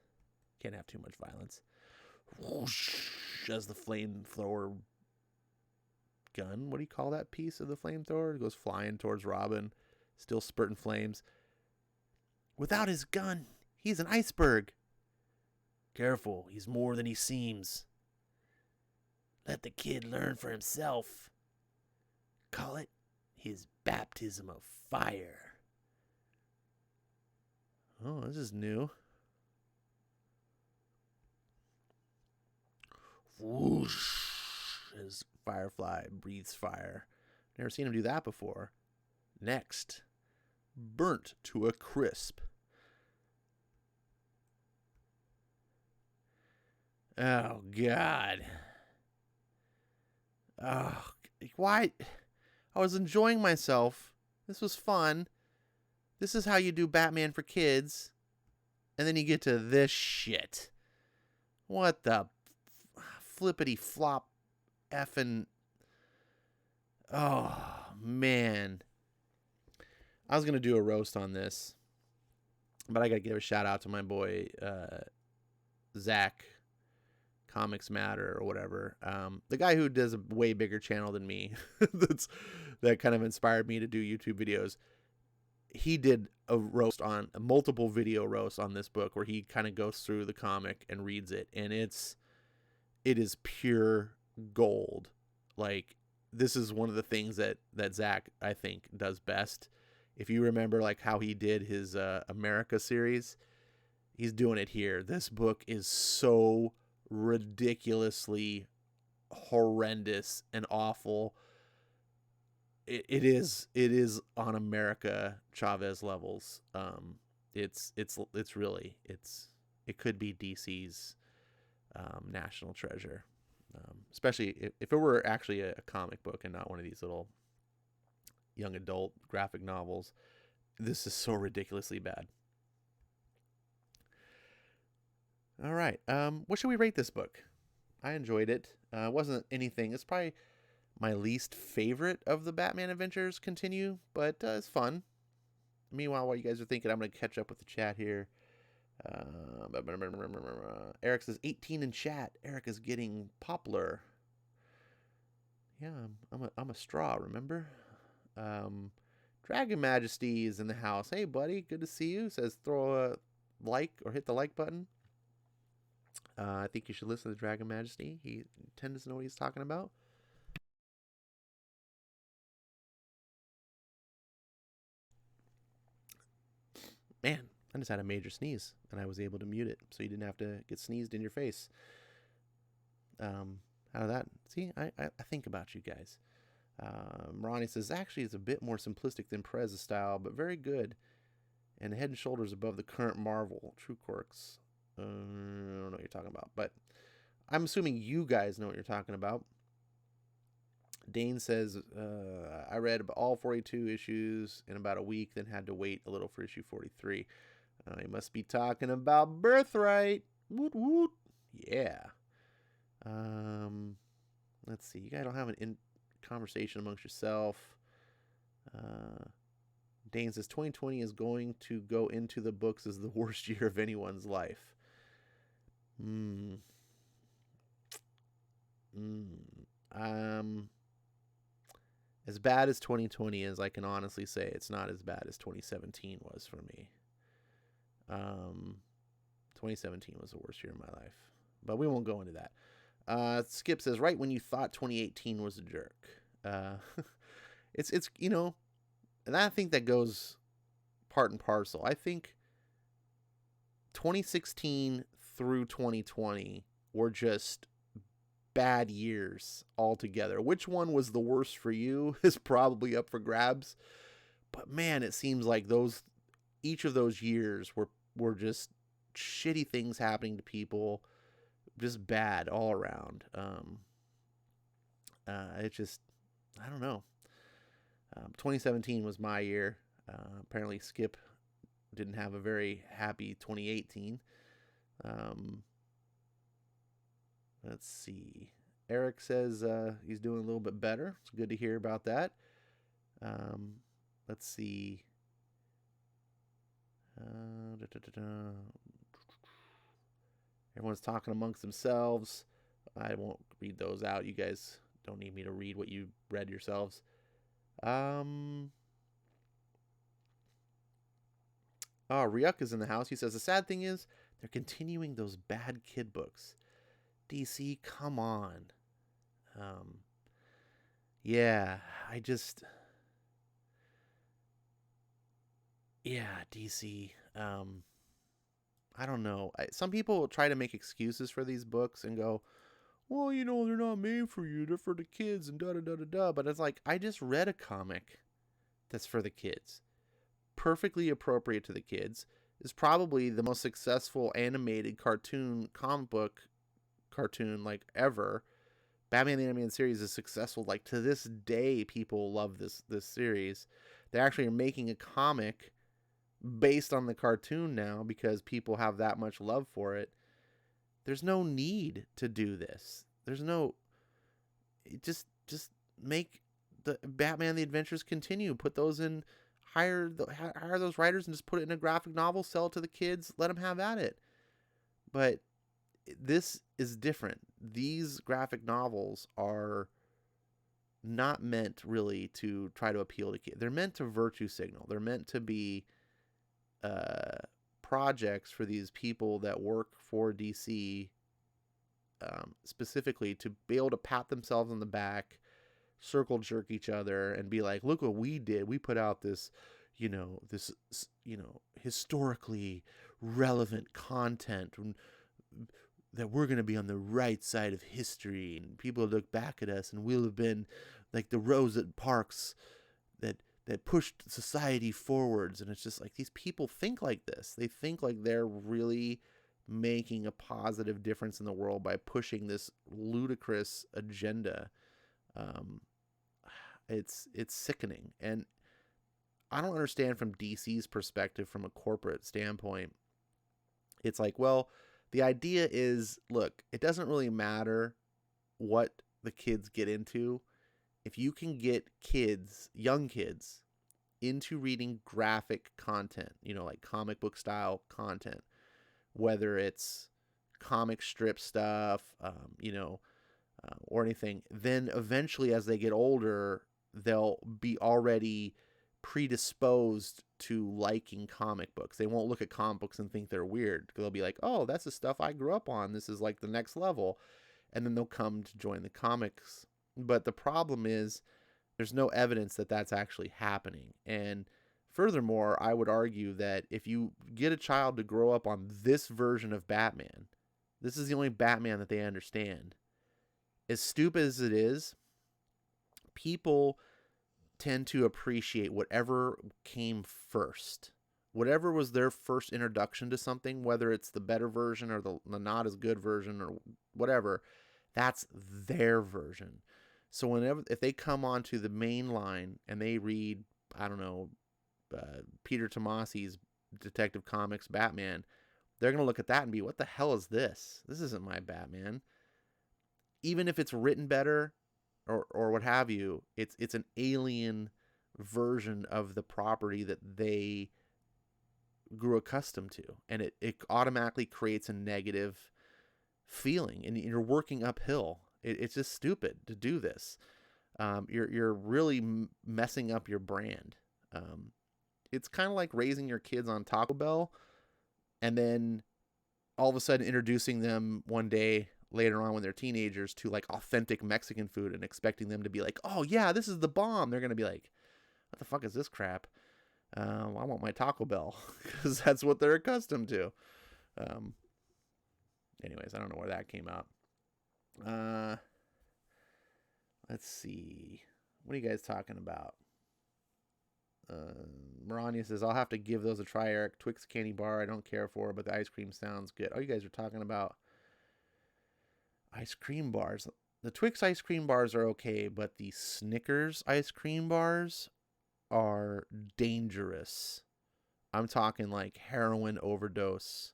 Can't have too much violence. Whoosh, as the flamethrower gun. What do you call that piece of the flamethrower? It goes flying towards Robin. Still spurting flames. Without his gun, he's an iceberg. Careful, he's more than he seems. Let the kid learn for himself. Call it his baptism of fire. Oh, this is new. Whoosh, as Firefly breathes fire. Never seen him do that before. Next, burnt to a crisp. Oh, God. Oh, why? I was enjoying myself. This was fun. This is how you do Batman for kids. And then you get to this shit. What the flippity flop effing... Oh, man. I was going to do a roast on this. But I got to give a shout out to my boy, Zach, Comics Matter or whatever. The guy who does a way bigger channel than me. That kind of inspired me to do YouTube videos. He did a multiple video roast on this book where he kind of goes through the comic and reads it. And it is pure gold. Like, this is one of the things that Zach, I think, does best. If you remember, like, how he did his America series, he's doing it here. This book is so ridiculously horrendous and awful. It is on America Chavez levels. It could be DC's national treasure, especially if it were actually a comic book and not one of these little young adult graphic novels. This is so ridiculously bad. All right, what should we rate this book? I enjoyed it. It wasn't anything. It's probably my least favorite of the Batman adventures continue, but it's fun. Meanwhile, while you guys are thinking, I'm going to catch up with the chat here. Eric says 18 in chat. Eric is getting popular. Yeah, I'm a straw, remember? Dragon Majesty is in the house. Hey, buddy, good to see you. Says throw a like or hit the like button. I think you should listen to Dragon Majesty. He tends to know what he's talking about. Man, I just had a major sneeze, and I was able to mute it, so you didn't have to get sneezed in your face. How did that? See, I think about you guys. Ronnie says, actually, it's a bit more simplistic than Perez's style, but very good, and head and shoulders above the current Marvel True Quirks. I don't know what you're talking about, but I'm assuming you guys know what you're talking about. Dane says, I read all 42 issues in about a week, then had to wait a little for issue 43. You must be talking about Birthright. Woot woot. Yeah. Let's see. You guys don't have an conversation amongst yourself. Dane says 2020 is going to go into the books as the worst year of anyone's life. As bad as 2020 is, I can honestly say it's not as bad as 2017 was for me. 2017 was the worst year of my life, but we won't go into that. Skip says, right when you thought 2018 was a jerk. It's and I think that goes part and parcel. I think 2016 through 2020 were just bad years altogether. Which one was the worst for you is probably up for grabs. But man, it seems like each of those years were just shitty things happening to people, just bad all around. It's just, I don't know. 2017 was my year. Apparently Skip didn't have a very happy 2018. Let's see. Eric says he's doing a little bit better. It's good to hear about that. Let's see. Everyone's talking amongst themselves. I won't read those out. You guys don't need me to read what you read yourselves. Ryuk is in the house. He says, the sad thing is, they're continuing those bad kid books. DC, come on. Yeah, DC. I don't know. Some people try to make excuses for these books and go, well, they're not made for you. They're for the kids and da-da-da-da-da. But it's like, I just read a comic that's for the kids. Perfectly appropriate to the kids. Is probably the most successful animated comic book cartoon like ever. Batman the Animated Series is successful. Like, to this day, people love this series. They actually are making a comic based on the cartoon now because people have that much love for it. There's no need to do this. Just make the Batman the Adventures continue. Put those in, hire those writers and just put it in a graphic novel, sell it to the kids, let them have at it. But this is different. These graphic novels are not meant really to try to appeal to kids. They're meant to virtue signal. They're meant to be projects for these people that work for DC, specifically to be able to pat themselves on the back, circle jerk each other, and be like, look what we did. We put out this historically relevant content. that we're going to be on the right side of history, and people look back at us and we'll have been like the Rosa Parks that pushed society forwards. And it's just like, these people think like this. They think like they're really making a positive difference in the world by pushing this ludicrous agenda. Um, it's sickening. And I don't understand from DC's perspective, from a corporate standpoint. It's like, well, the idea is, look, it doesn't really matter what the kids get into. If you can get kids, young kids, into reading graphic content, like comic book style content, whether it's comic strip stuff, or anything, then eventually as they get older, they'll be already predisposed to liking comic books. They won't look at comic books and think they're weird. They'll be like, oh, that's the stuff I grew up on. This is like the next level. And then they'll come to join the comics. But the problem is, there's no evidence that that's actually happening. And furthermore, I would argue that if you get a child to grow up on this version of Batman, this is the only Batman that they understand. As stupid as it is, people tend to appreciate whatever came first. Whatever was their first introduction to something, whether it's the better version or the not as good version or whatever, that's their version. So if they come onto the main line and they read, I don't know, Peter Tomasi's Detective Comics Batman, they're going to look at that and be, what the hell is this? This isn't my Batman. Even if it's written better or what have you, it's an alien version of the property that they grew accustomed to. And it automatically creates a negative feeling, and you're working uphill. It's just stupid to do this. You're really messing up your brand. It's kind of like raising your kids on Taco Bell and then all of a sudden introducing them one day later on when they're teenagers to like authentic Mexican food and expecting them to be like, oh yeah, this is the bomb. They're going to be like, what the fuck is this crap? I want my Taco Bell, because that's what they're accustomed to. Anyways, I don't know where that came out. Let's see. What are you guys talking about? Marania says, I'll have to give those a try, Eric. Twix candy bar, I don't care for, but the ice cream sounds good. Oh, you guys are talking about ice cream bars. The Twix ice cream bars are okay, but the Snickers ice cream bars are dangerous. I'm talking like heroin overdose.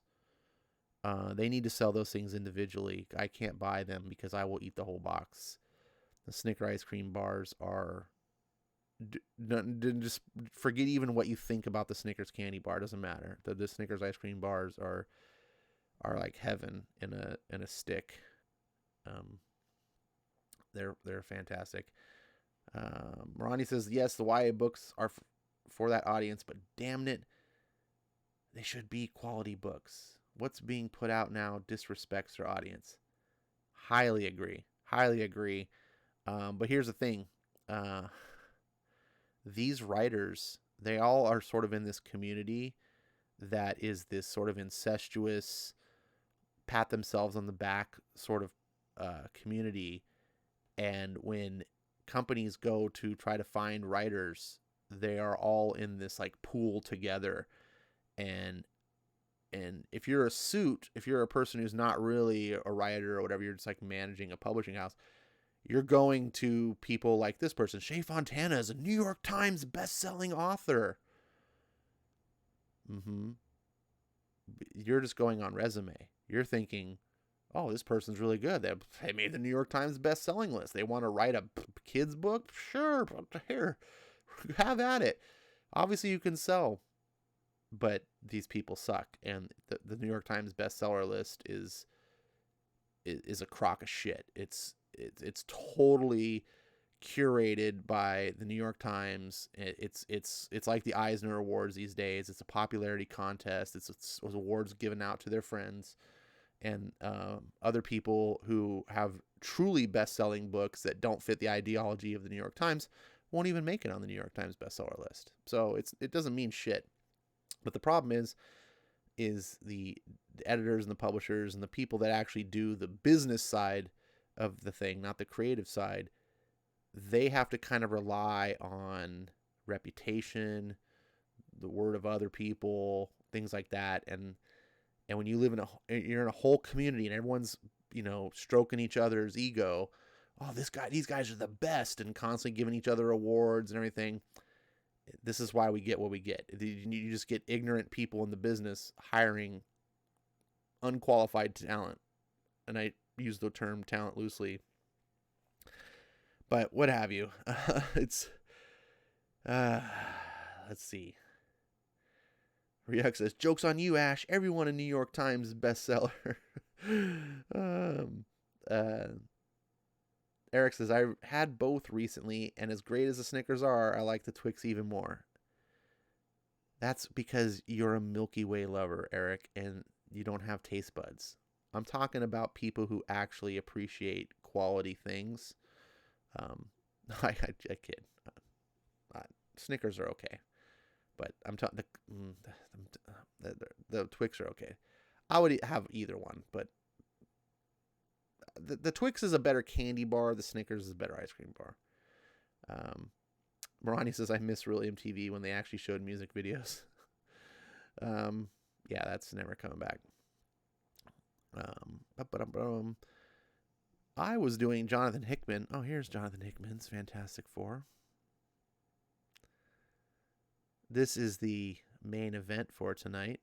They need to sell those things individually. I can't buy them because I will eat the whole box. The Snicker ice cream bars are... just forget even what you think about the Snickers candy bar. It doesn't matter. The Snickers ice cream bars are like heaven in a stick. They're fantastic. Ronnie says, yes, the YA books are for that audience, but damn it, they should be quality books. What's being put out now disrespects their audience. Highly agree. But here's the thing. These writers, they all are sort of in this community that is this sort of incestuous, pat themselves on the back sort of community. And when companies go to try to find writers, they are all in this like pool together. And if you're a person who's not really a writer or whatever, you're just like managing a publishing house, you're going to people like this person. Shea Fontana is a New York Times best-selling author. You're just going on resume. You're thinking, oh, this person's really good. They made the New York Times best-selling list. They want to write a kid's book? Sure, here, have at it. Obviously, you can sell. But these people suck. And the New York Times bestseller list is a crock of shit. It's totally curated by the New York Times. It's like the Eisner Awards these days. It's a popularity contest. It's awards given out to their friends and other people who have truly best-selling books that don't fit the ideology of the New York Times won't even make it on the New York Times bestseller list. So it doesn't mean shit. But the problem is, is the editors and the publishers and the people that actually do the business side of the thing, not the creative side. They have to kind of rely on reputation, the word of other people, things like that. And when you live you're in a whole community and everyone's, stroking each other's ego. Oh, these guys are the best, and constantly giving each other awards and everything. This is why we get what we get. You just get ignorant people in the business hiring unqualified talent. And I use the term talent loosely. But what have you. It's, let's see. Ryuk says, "Joke's on you, Ash. Everyone in New York Times bestseller." Eric says, "I had both recently, and as great as the Snickers are, I like the Twix even more." That's because you're a Milky Way lover, Eric, and you don't have taste buds. I'm talking about people who actually appreciate quality things. I kid. Snickers are okay, but I'm talking the Twix are okay. I would have either one, but the Twix is a better candy bar. The Snickers is a better ice cream bar. Marani says, "I miss Real MTV when they actually showed music videos." Yeah, that's never coming back. I was doing Jonathan Hickman. Oh, here's Jonathan Hickman's Fantastic Four. This is the main event for tonight.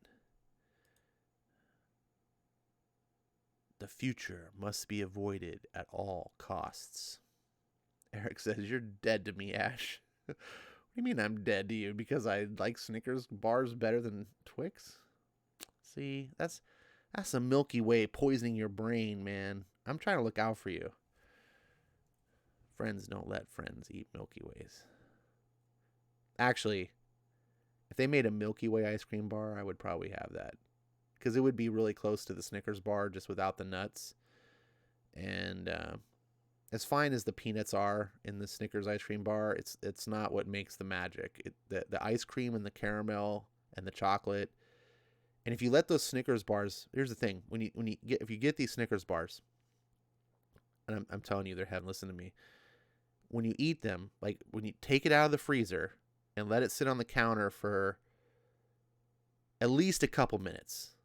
The future must be avoided at all costs. Eric says, "You're dead to me, Ash." What do you mean I'm dead to you? Because I like Snickers bars better than Twix? See, that's the Milky Way poisoning your brain, man. I'm trying to look out for you. Friends don't let friends eat Milky Ways. Actually, if they made a Milky Way ice cream bar, I would probably have that. Because it would be really close to the Snickers bar, just without the nuts. And as fine as the peanuts are in the Snickers ice cream bar, it's not what makes the magic. The ice cream and the caramel and the chocolate. And if you let those Snickers bars, here's the thing: if you get these Snickers bars, and I'm telling you, they're heaven. Listen to me. When you eat them, like when you take it out of the freezer and let it sit on the counter for at least a couple minutes,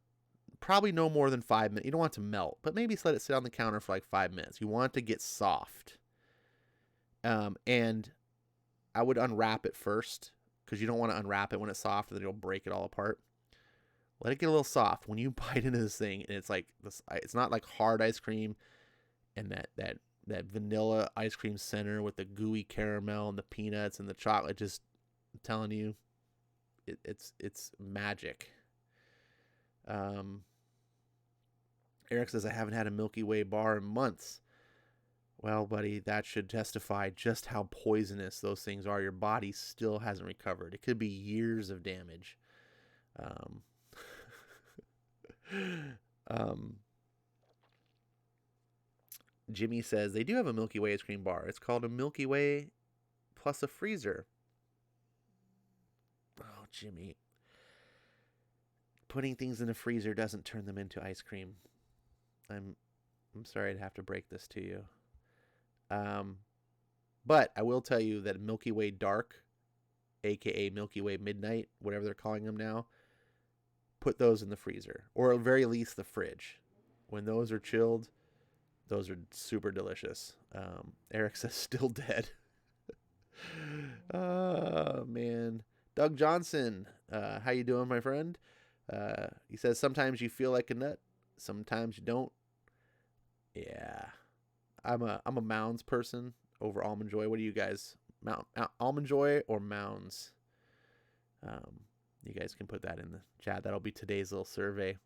probably no more than 5 minutes. You don't want it to melt, but maybe let it sit on the counter for like 5 minutes. You want it to get soft. And I would unwrap it first, because you don't want to unwrap it when it's soft, and then you'll break it all apart. Let it get a little soft. When you bite into this thing, and it's like this, it's not like hard ice cream, and that vanilla ice cream center with the gooey caramel and the peanuts and the chocolate. Just, I'm telling you, it's magic. Eric says, "I haven't had a Milky Way bar in months." Well, buddy, that should testify just how poisonous those things are. Your body still hasn't recovered. It could be years of damage. Jimmy says, "They do have a Milky Way ice cream bar. It's called a Milky Way plus a freezer." Oh, Jimmy. Putting things in a freezer doesn't turn them into ice cream. I'm sorry to have to break this to you. But I will tell you that Milky Way Dark, aka Milky Way Midnight, whatever they're calling them now, put those in the freezer, or at very least the fridge. When those are chilled, those are super delicious. Eric says, "Still dead." Oh, man. Doug Johnson, how you doing, my friend? He says, "Sometimes you feel like a nut, sometimes you don't." Yeah, I'm a Mounds person over Almond Joy. What do you guys, Almond Joy or Mounds? You guys can put that in the chat. That'll be today's little survey.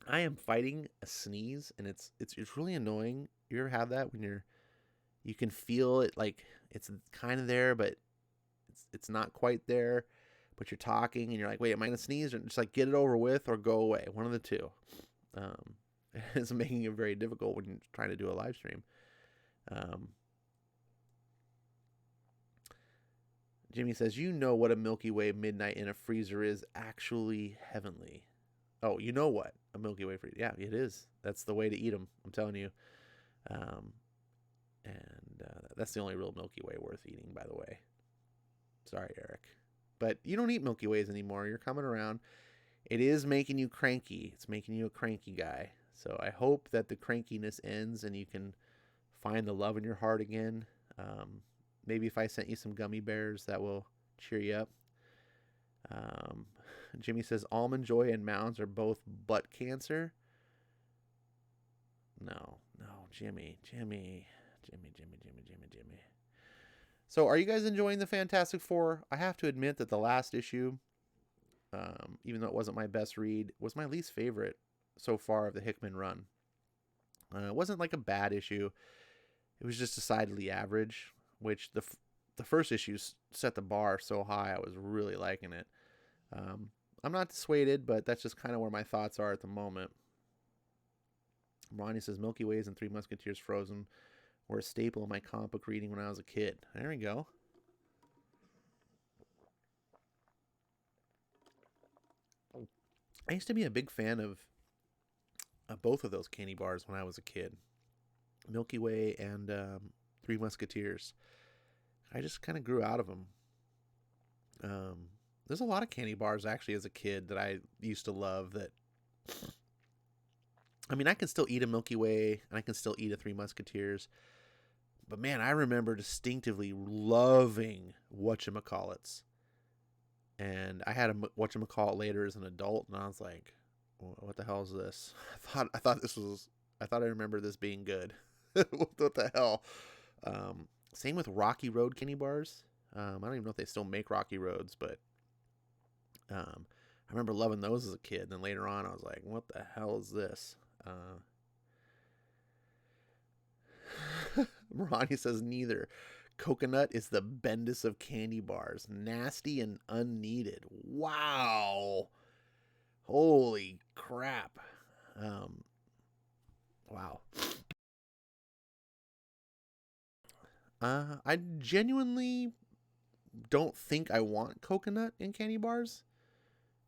I am fighting a sneeze, and it's really annoying. You ever have that when you can feel it, like it's kind of there, but it's not quite there. But you're talking, and you're like, "Wait, am I gonna sneeze?" Or just like get it over with, or go away. One of the two. It's making it very difficult when you're trying to do a live stream. Jimmy says, you know what a Milky Way midnight in a freezer is, actually heavenly. Oh, you know what a Milky Way freezer? Yeah, it is. That's the way to eat them. I'm telling you. Um, and that's the only real Milky Way worth eating, by the way. Sorry, Eric. But you don't eat Milky Ways anymore. You're coming around. It is making you cranky. It's making you a cranky guy. So I hope that the crankiness ends and you can find the love in your heart again. Maybe if I sent you some gummy bears, that will cheer you up. Jimmy says Almond Joy and Mounds are both butt cancer. No, Jimmy. So are you guys enjoying the Fantastic Four? I have to admit that the last issue, even though it wasn't my best read, was my least favorite so far of the Hickman run. It wasn't like a bad issue. It was just decidedly average, which the first issue set the bar so high. I was really liking it. I'm not dissuaded, but that's just kind of where my thoughts are at the moment. Ronnie says Milky Ways and Three Musketeers Frozen were a staple of my comic book reading when I was a kid. There we go. I used to be a big fan of both of those candy bars when I was a kid. Milky Way and Three Musketeers. I just kind of grew out of them. There's a lot of candy bars actually as a kid that I used to love that. I mean, I can still eat a Milky Way and I can still eat a Three Musketeers. But man, I remember distinctively loving whatchamacallits. And I had a whatchamacallit later as an adult, and I was like, what the hell is this? I thought I remember this being good. What the hell? Same with Rocky Road candy bars. I don't even know if they still make Rocky Roads, but I remember loving those as a kid. And then later on, I was like, what the hell is this? Ronnie says neither. Coconut is the Bendis of candy bars. Nasty and unneeded. Wow. Holy crap. Wow. I genuinely don't think I want coconut in candy bars.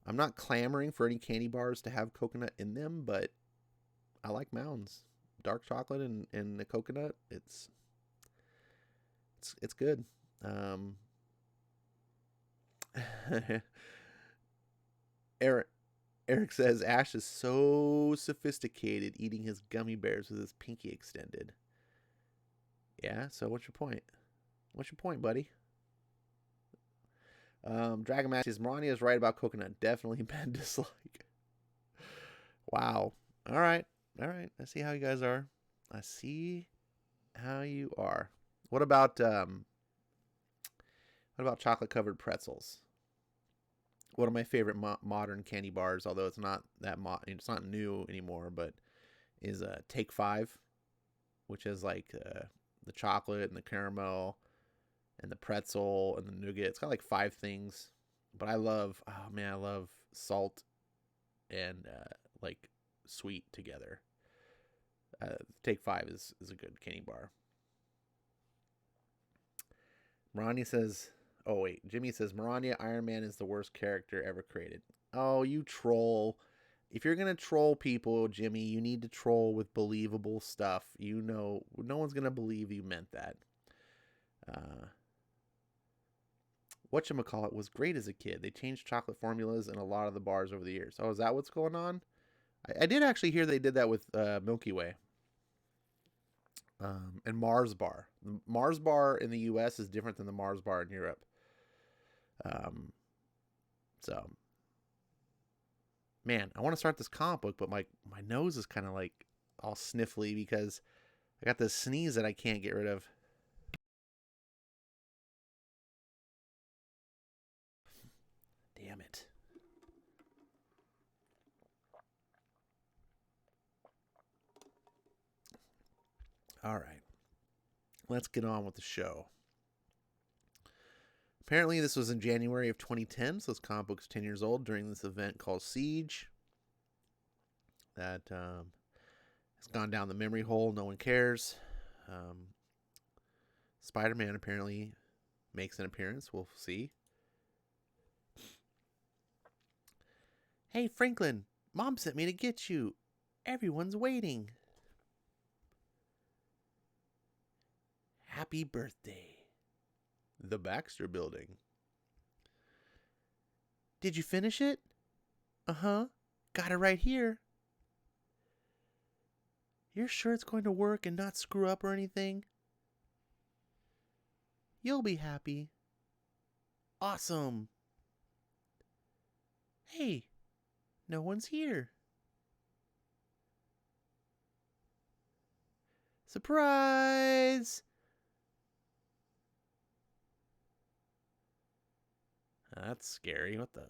I'm not clamoring for any candy bars to have coconut in them, but I like Mounds. Dark chocolate and the coconut, it's good. Eric says Ash is so sophisticated eating his gummy bears with his pinky extended. Yeah, so what's your point? What's your point, buddy? Dragon Mask says Marania is right about coconut. Definitely been dislike. Wow. All right. I see how you guys are. I see how you are. What about chocolate covered pretzels? One of my favorite modern candy bars, although it's not it's not new anymore, but is Take 5, which is like the chocolate and the caramel and the pretzel and the nougat. It's got like 5 things, but I love salt and like sweet together. Take 5 is a good candy bar. Marania says, oh wait, Jimmy says Marania Iron Man is the worst character ever created. Oh, you troll. If you're going to troll people, Jimmy, you need to troll with believable stuff. You know, no one's going to believe you meant that. Whatchamacallit was great as a kid. They changed chocolate formulas in a lot of the bars over the years. Oh, is that what's going on? I did actually hear they did that with Milky Way. And Mars Bar. The Mars Bar in the U.S. is different than the Mars Bar in Europe. So, man, I want to start this comic book, but my nose is kind of like all sniffly because I got this sneeze that I can't get rid of. Damn it. All right. Let's get on with the show. Apparently, this was in January of 2010, so this comic book's 10 years old during this event called Siege. That has gone down the memory hole. No one cares. Spider-Man apparently makes an appearance. We'll see. Hey, Franklin, Mom sent me to get you. Everyone's waiting. Happy birthday. The Baxter Building. Did you finish it? Uh-huh. Got it right here. You're sure it's going to work and not screw up or anything? You'll be happy. Awesome. Hey, no one's here. Surprise! That's scary. What the?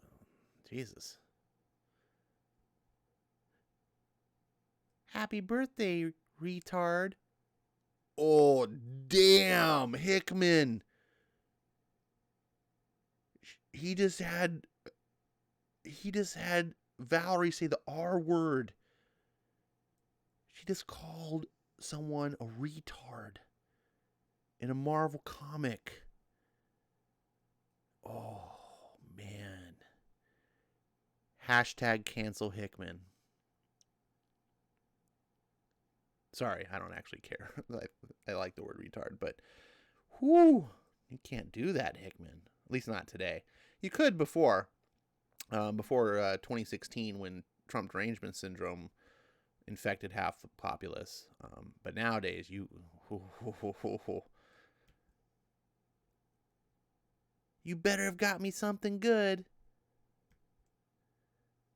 Jesus. Happy birthday, retard. Oh, damn, Hickman. He just had Valerie say the R word. She just called someone a retard in a Marvel comic. Oh, man. Hashtag cancel Hickman. Sorry, I don't actually care. I like the word retard, but whoo, you can't do that, Hickman. At least not today. You could before 2016 when Trump derangement syndrome infected half the populace. But nowadays, you better have got me something good.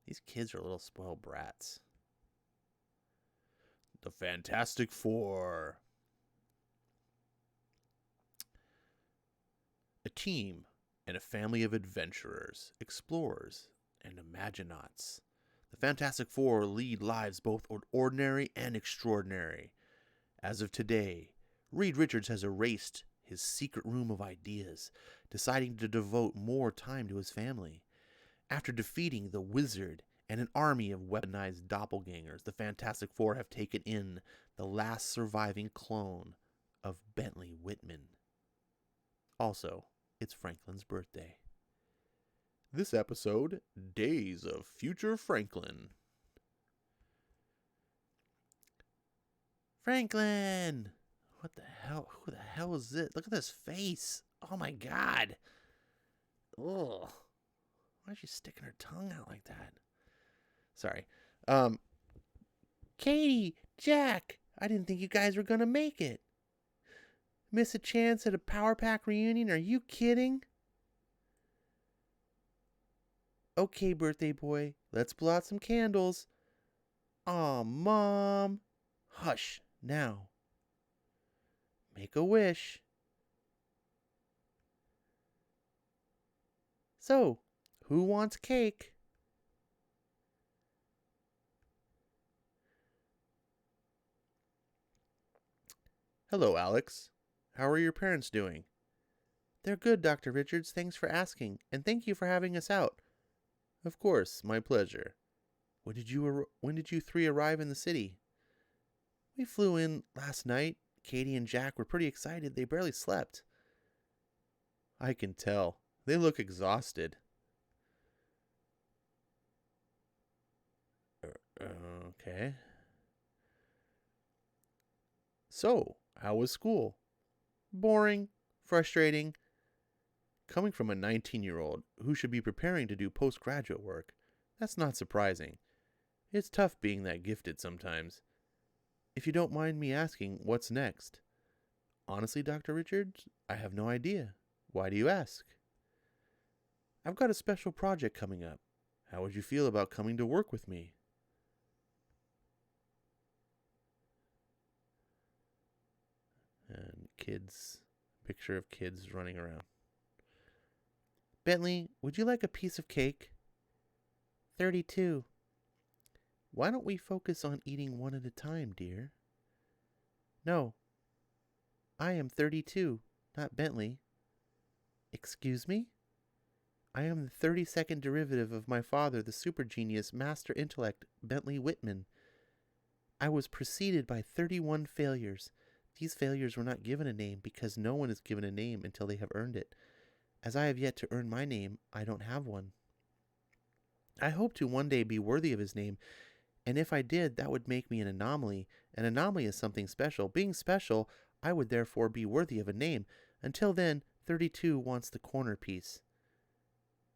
These kids are little spoiled brats. The Fantastic Four. A team and a family of adventurers, explorers, and imaginauts. The Fantastic Four lead lives both ordinary and extraordinary. As of today, Reed Richards has erased his secret room of ideas, deciding to devote more time to his family. After defeating the Wizard and an army of weaponized doppelgangers, the Fantastic Four have taken in the last surviving clone of Bentley Whitman. Also, it's Franklin's birthday. This episode, Days of Future Franklin. Franklin! What the hell? Who the hell is this? Look at this face. Oh my god. Ugh. Why is she sticking her tongue out like that? Sorry. Katie, Jack, I didn't think you guys were gonna make it. Miss a chance at a Power Pack reunion? Are you kidding? Okay, birthday boy, let's blow out some candles. Aw, Mom. Hush, now. Make a wish. So, who wants cake? Hello, Alex. How are your parents doing? They're good, Dr. Richards. Thanks for asking, and thank you for having us out. Of course, my pleasure. When did you three arrive in the city? We flew in last night. Katie and Jack were pretty excited. They barely slept. I can tell. They look exhausted. Okay. So, how was school? Boring, frustrating. Coming from a 19-year-old who should be preparing to do postgraduate work, that's not surprising. It's tough being that gifted sometimes. If you don't mind me asking, what's next? Honestly, Dr. Richards, I have no idea. Why do you ask? I've got a special project coming up. How would you feel about coming to work with me? And picture of kids running around. Bentley, would you like a piece of cake? 32. Why don't we focus on eating one at a time, dear? No. I am 32, not Bentley. Excuse me? I am the 32nd derivative of my father, the super genius, master intellect, Bentley Whitman. I was preceded by 31 failures. These failures were not given a name because no one is given a name until they have earned it. As I have yet to earn my name, I don't have one. I hope to one day be worthy of his name, and if I did, that would make me an anomaly. An anomaly is something special. Being special, I would therefore be worthy of a name. Until then, 32 wants the corner piece.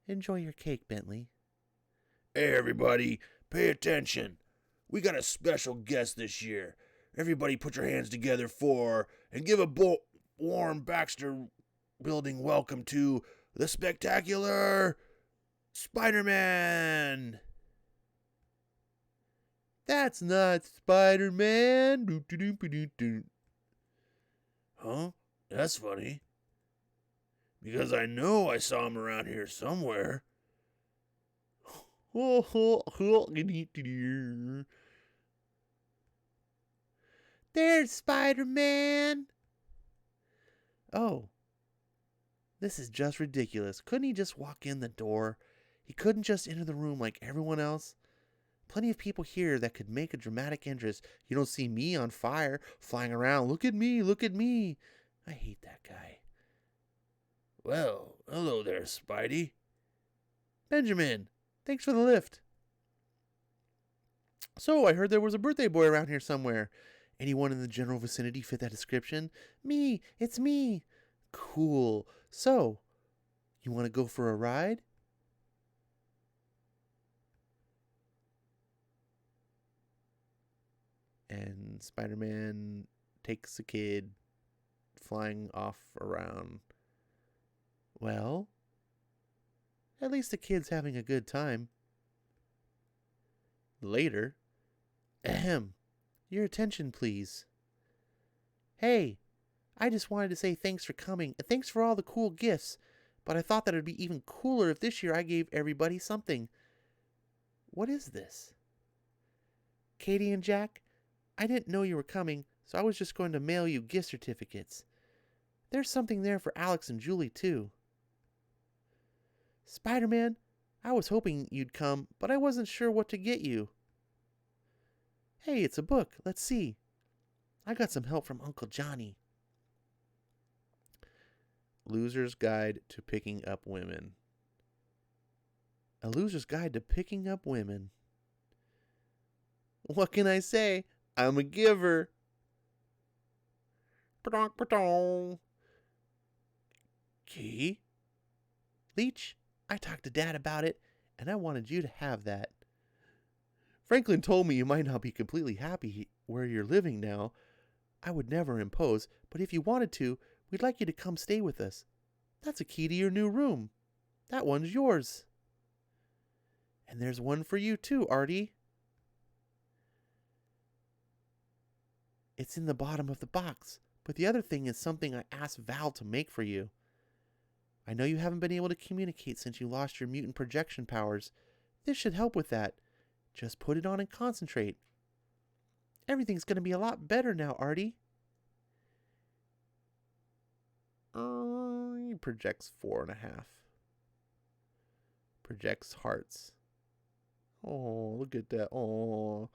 Enjoy your cake, Bentley. Hey, everybody, pay attention. We got a special guest this year. Everybody put your hands together and give a warm Baxter Building welcome to the spectacular Spider-Man. That's not Spider-Man. Huh? That's funny. Because I know I saw him around here somewhere. There's Spider-Man. Oh, this is just ridiculous. Couldn't he just walk in the door? He couldn't just enter the room like everyone else? Plenty of people here that could make a dramatic entrance. You don't see me on fire, flying around. Look at me, look at me. I hate that guy. Well, hello there, Spidey. Benjamin, thanks for the lift. So, I heard there was a birthday boy around here somewhere. Anyone in the general vicinity fit that description? Me, it's me. Cool. So, you want to go for a ride? And Spider-Man takes a kid flying off around. Well, at least the kid's having a good time. Later. Ahem. Your attention, please. Hey, I just wanted to say thanks for coming, and thanks for all the cool gifts, but I thought that it would be even cooler if this year I gave everybody something. What is this? Katie and Jack, I didn't know you were coming, so I was just going to mail you gift certificates. There's something there for Alex and Julie, too. Spider-Man, I was hoping you'd come, but I wasn't sure what to get you. Hey, it's a book. Let's see. I got some help from Uncle Johnny. Loser's Guide to Picking Up Women. A Loser's Guide to Picking Up Women. What can I say? I'm a giver. Key? Leech, I talked to Dad about it, and I wanted you to have that. Franklin told me you might not be completely happy where you're living now. I would never impose, but if you wanted to, we'd like you to come stay with us. That's a key to your new room. That one's yours. And there's one for you too, Artie. It's in the bottom of the box, but the other thing is something I asked Val to make for you. I know you haven't been able to communicate since you lost your mutant projection powers. This should help with that. Just put it on and concentrate. Everything's going to be a lot better now, Artie. He projects 4.5. Projects hearts. Oh, look at that. Oh.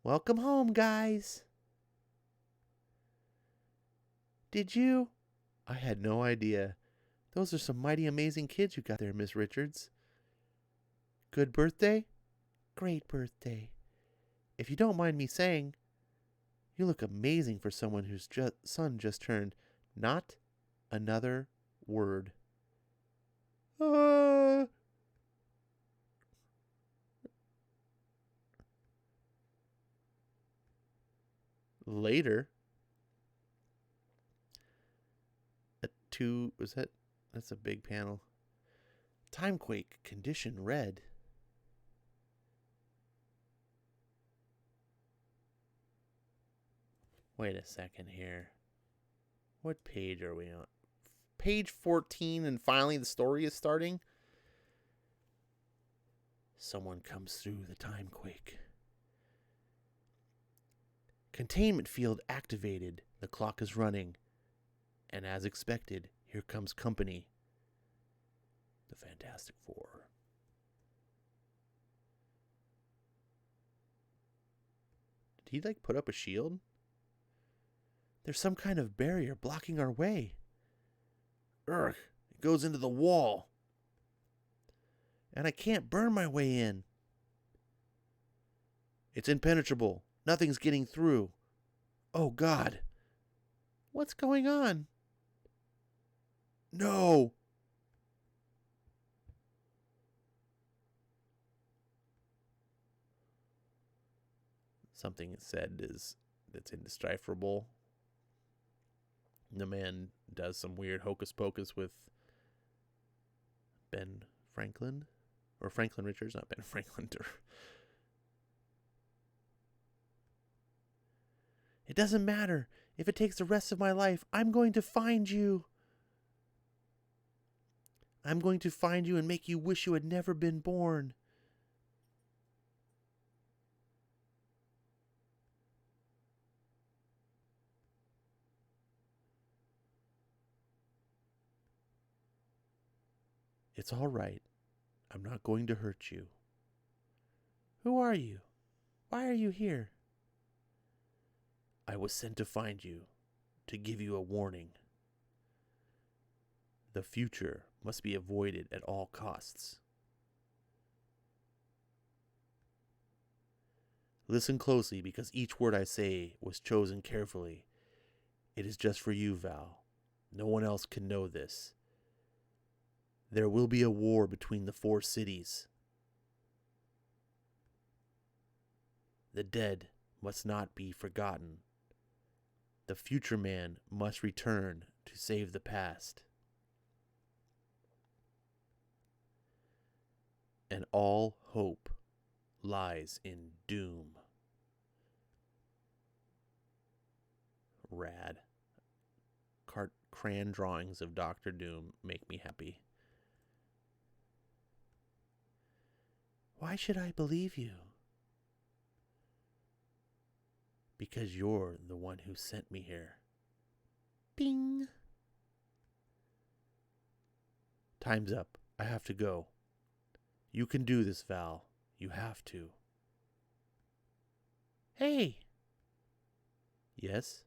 Welcome home, guys. Did you? I had no idea. Those are some mighty amazing kids you got there, Miss Richards. Good birthday? Great birthday. If you don't mind me saying, you look amazing for someone whose son just turned. Not another word. Later. That's a big panel. Timequake, condition red. Wait a second here. What page are we on? Page 14, and finally the story is starting. Someone comes through the timequake. Containment field activated. The clock is running. And as expected, here comes company. The Fantastic Four. Did he put up a shield? There's some kind of barrier blocking our way. Ugh, it goes into the wall. And I can't burn my way in. It's impenetrable. Nothing's getting through. Oh, God. What's going on? No. Something is said that's indecipherable. The man does some weird hocus pocus with Ben Franklin. Or Franklin Richards, not Ben Franklin. It doesn't matter. If it takes the rest of my life, I'm going to find you. I'm going to find you and make you wish you had never been born. It's all right. I'm not going to hurt you. Who are you? Why are you here? I was sent to find you, to give you a warning. The future must be avoided at all costs. Listen closely, because each word I say was chosen carefully. It is just for you, Val. No one else can know this. There will be a war between the 4 cities. The dead must not be forgotten. The future man must return to save the past. And all hope lies in doom. Rad. Crayon drawings of Dr. Doom make me happy. Why should I believe you? Because you're the one who sent me here. Bing. Time's up. I have to go. You can do this, Val. You have to. Hey. Yes?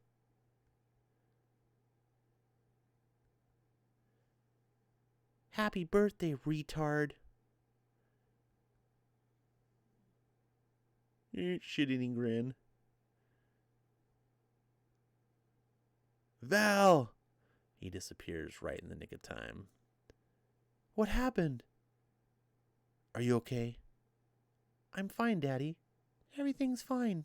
Happy birthday, retard. Shit-eating grin. Val! He disappears right in the nick of time. What happened? Are you okay? I'm fine, Daddy. Everything's fine.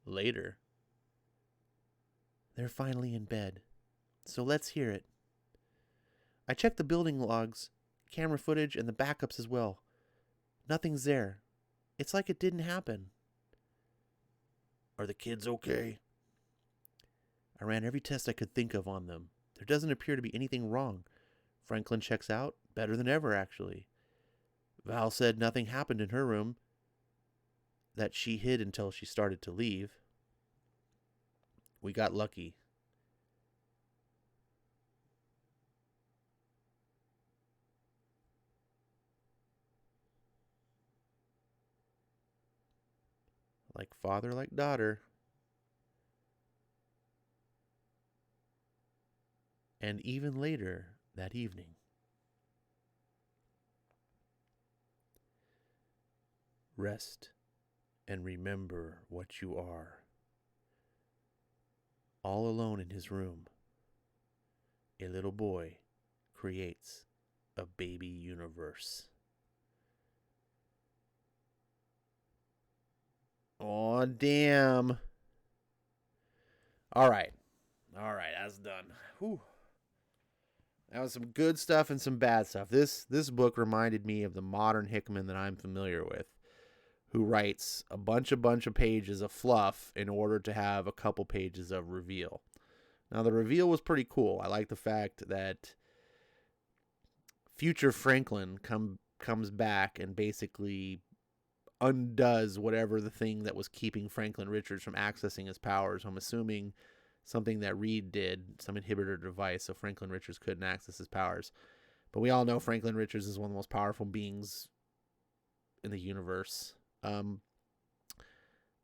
Later. They're finally in bed. So let's hear it. I checked the building logs, camera footage, and the backups as well. Nothing's there. It's like it didn't happen. Are the kids okay? I ran every test I could think of on them. There doesn't appear to be anything wrong. Franklin checks out better than ever, actually. Val said nothing happened in her room, that she hid until she started to leave. We got lucky. Like father, like daughter. And even later that evening. Rest and remember what you are. All alone in his room, a little boy creates a baby universe. Aw, damn. All right, that's done. Whew. That was some good stuff and some bad stuff. This book reminded me of the modern Hickman that I'm familiar with, who writes a bunch of pages of fluff in order to have a couple pages of reveal. Now, the reveal was pretty cool. I like the fact that future Franklin comes back and basically undoes whatever the thing that was keeping Franklin Richards from accessing his powers. I'm assuming something that Reed did, some inhibitor device, so Franklin Richards couldn't access his powers. But we all know Franklin Richards is one of the most powerful beings in the universe.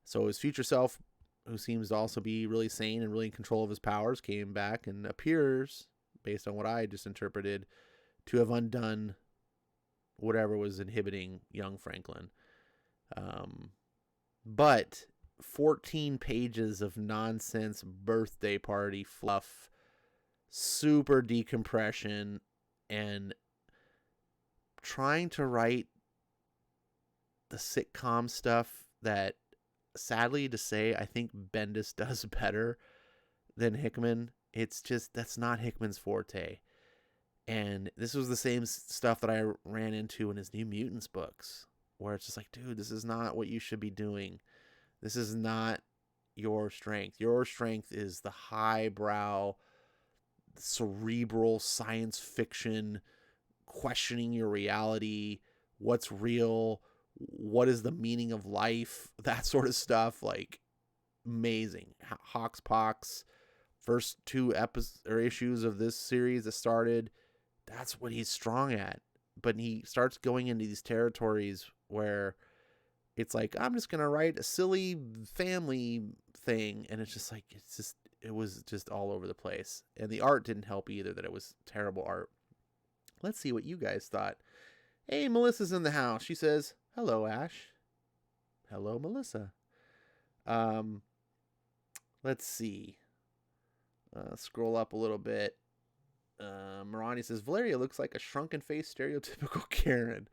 So his future self who seems to also be really sane and really in control of his powers, came back and appears, based on what I just interpreted, to have undone whatever was inhibiting young Franklin. But 14 pages of nonsense birthday party fluff, super decompression, and trying to write the sitcom stuff that, sadly to say, I think Bendis does better than Hickman. It's just, that's not Hickman's forte. And this was the same stuff that I ran into in his New Mutants books, where it's just like, dude, this is not what you should be doing. This is not your strength. Your strength is the highbrow, cerebral science fiction, questioning your reality, what's real, what is the meaning of life, that sort of stuff. Like, amazing. Hoxpox, first two issues of this series that started, that's what he's strong at. But he starts going into these territories where it's like, I'm just gonna write a silly family thing, and it's just like, it was just all over the place. And the art didn't help either, that it was terrible art. Let's see what you guys thought. Hey, Melissa's in the house. She says, hello, Ash. Hello, Melissa. Let's see. Scroll up a little bit. Marani says, Valeria looks like a shrunken-faced stereotypical Karen.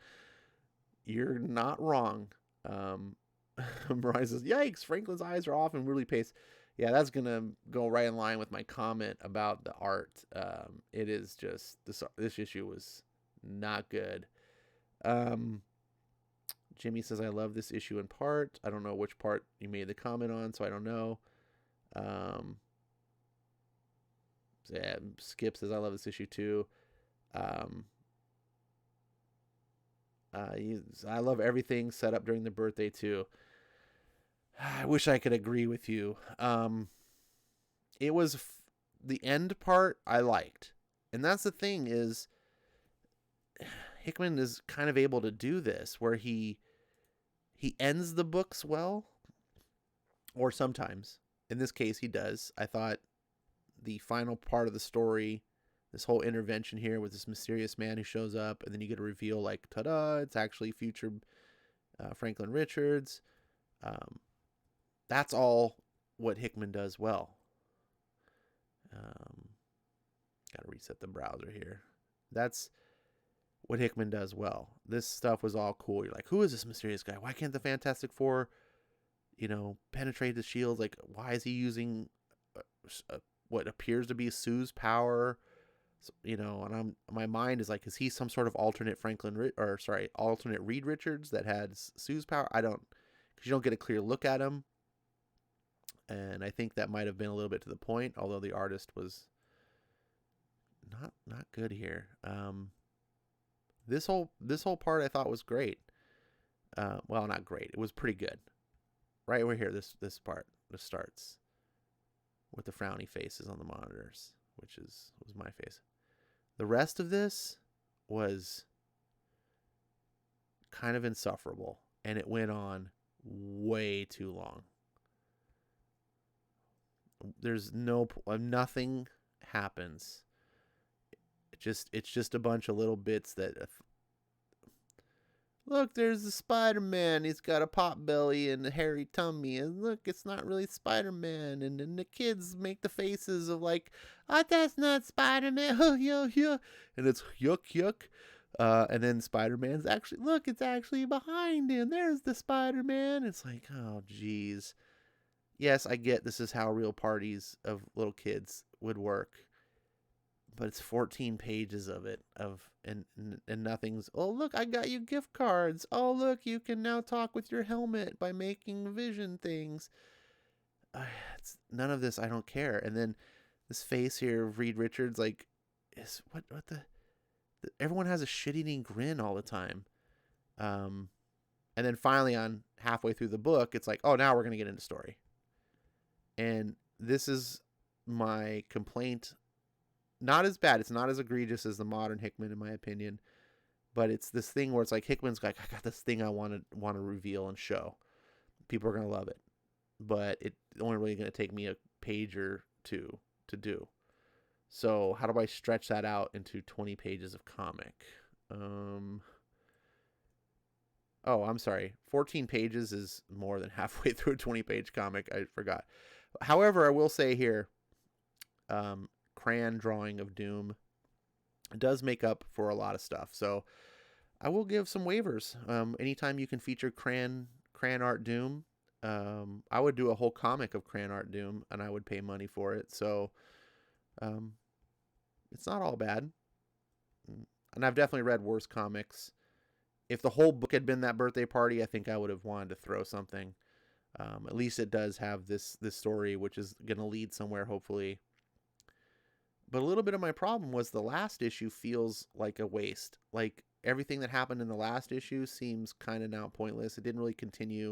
You're not wrong. Marani says, yikes, Franklin's eyes are off and really pace. Yeah, that's going to go right in line with my comment about the art. It is just, this issue was not good. Jimmy says, I love this issue in part. I don't know which part you made the comment on, so I don't know. Yeah, Skip says, I love this issue too. I love everything set up during the birthday too. I wish I could agree with you. It was the end part I liked. And that's the thing, is Hickman is kind of able to do this where he ends the books well, or sometimes. In this case, he does. I thought the final part of the story, this whole intervention here with this mysterious man who shows up, and then you get a reveal like, ta-da, it's actually future Franklin Richards. That's all what Hickman does well. Got to reset the browser here. That's what Hickman does well. This stuff was all cool. You're like, who is this mysterious guy? Why can't the Fantastic Four, penetrate the shield? Like, why is he using what appears to be Sue's power? And my mind is like, is he some sort of alternate alternate Reed Richards that had Sue's power? Because you don't get a clear look at him. And I think that might have been a little bit to the point, although the artist was not good here. This whole part I thought was great. Well, not great. It was pretty good. Right over here, this part, this starts with the frowny faces on the monitors, which was my face. The rest of this was kind of insufferable, and it went on way too long. There's nothing happens. It's just a bunch of little bits that, look, there's the Spider-Man. He's got a pot belly and a hairy tummy. And look, it's not really Spider-Man. And then the kids make the faces of like, oh, that's not Spider-Man. Oh, yuck. And it's yuck. And then Spider-Man's it's actually behind him. There's the Spider-Man. It's like, oh, geez. Yes, I get this is how real parties of little kids would work. But it's 14 pages of it, and nothing's, oh, look, I got you gift cards. Oh, look, you can now talk with your helmet by making vision things. None of this, I don't care. And then this face here of Reed Richards, like, is what the everyone has a shit-eating grin all the time. And then finally on halfway through the book, it's like, oh, now we're going to get into story. And this is my complaint. Not as bad. It's not as egregious as the modern Hickman, in my opinion. But it's this thing where it's like, Hickman's like, I got this thing I want to reveal and show. People are going to love it. but it's only really going to take me a page or two to do. So how do I stretch that out into 20 pages of comic? Um, oh, I'm sorry. 14 pages is more than halfway through a 20-page comic. I forgot. However, I will say here, crayon drawing of Doom does make up for a lot of stuff. So I will give some waivers. Anytime you can feature crayon art Doom, I would do a whole comic of crayon art Doom, and I would pay money for it. So um, it's not all bad. And I've definitely read worse comics. If the whole book had been that birthday party, I think I would have wanted to throw something. At least it does have this story, which is going to lead somewhere, hopefully. But a little bit of my problem was the last issue feels like a waste. Like everything that happened in the last issue seems kind of now pointless. It didn't really continue.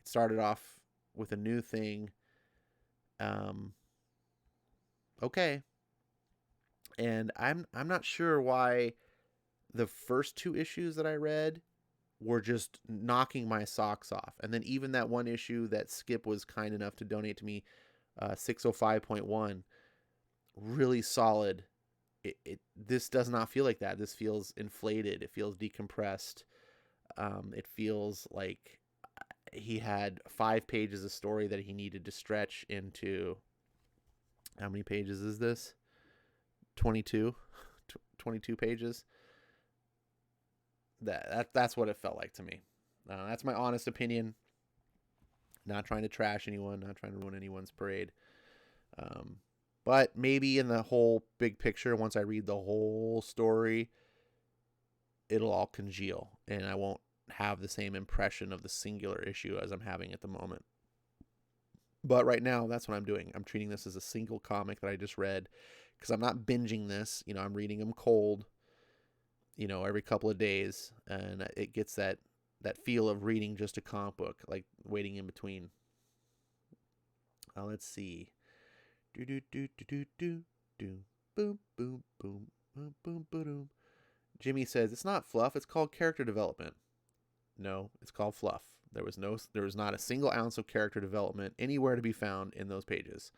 It started off with a new thing. Um, okay, and I'm not sure why the first two issues that I read were just knocking my socks off. And then even that one issue that Skip was kind enough to donate to me, 605.1, really solid. This does not feel like that. This feels inflated. It feels decompressed. It feels like he had 5 pages of story that he needed to stretch into. How many pages is this? 22 pages. That's what it felt like to me. That's my honest opinion. Not trying to trash anyone, not trying to ruin anyone's parade. But maybe in the whole big picture, once I read the whole story, it'll all congeal and I won't have the same impression of the singular issue as I'm having at the moment. But right now, that's what I'm doing. I'm treating this as a single comic that I just read because I'm not binging this. I'm reading them cold, every couple of days. And it gets that feel of reading just a comic book, like waiting in between. Let's see. Do do do do do do do boom boom boom boom boom boom. Jimmy says it's not fluff. It's called character development. No, it's called fluff. There was not a single ounce of character development anywhere to be found in those pages.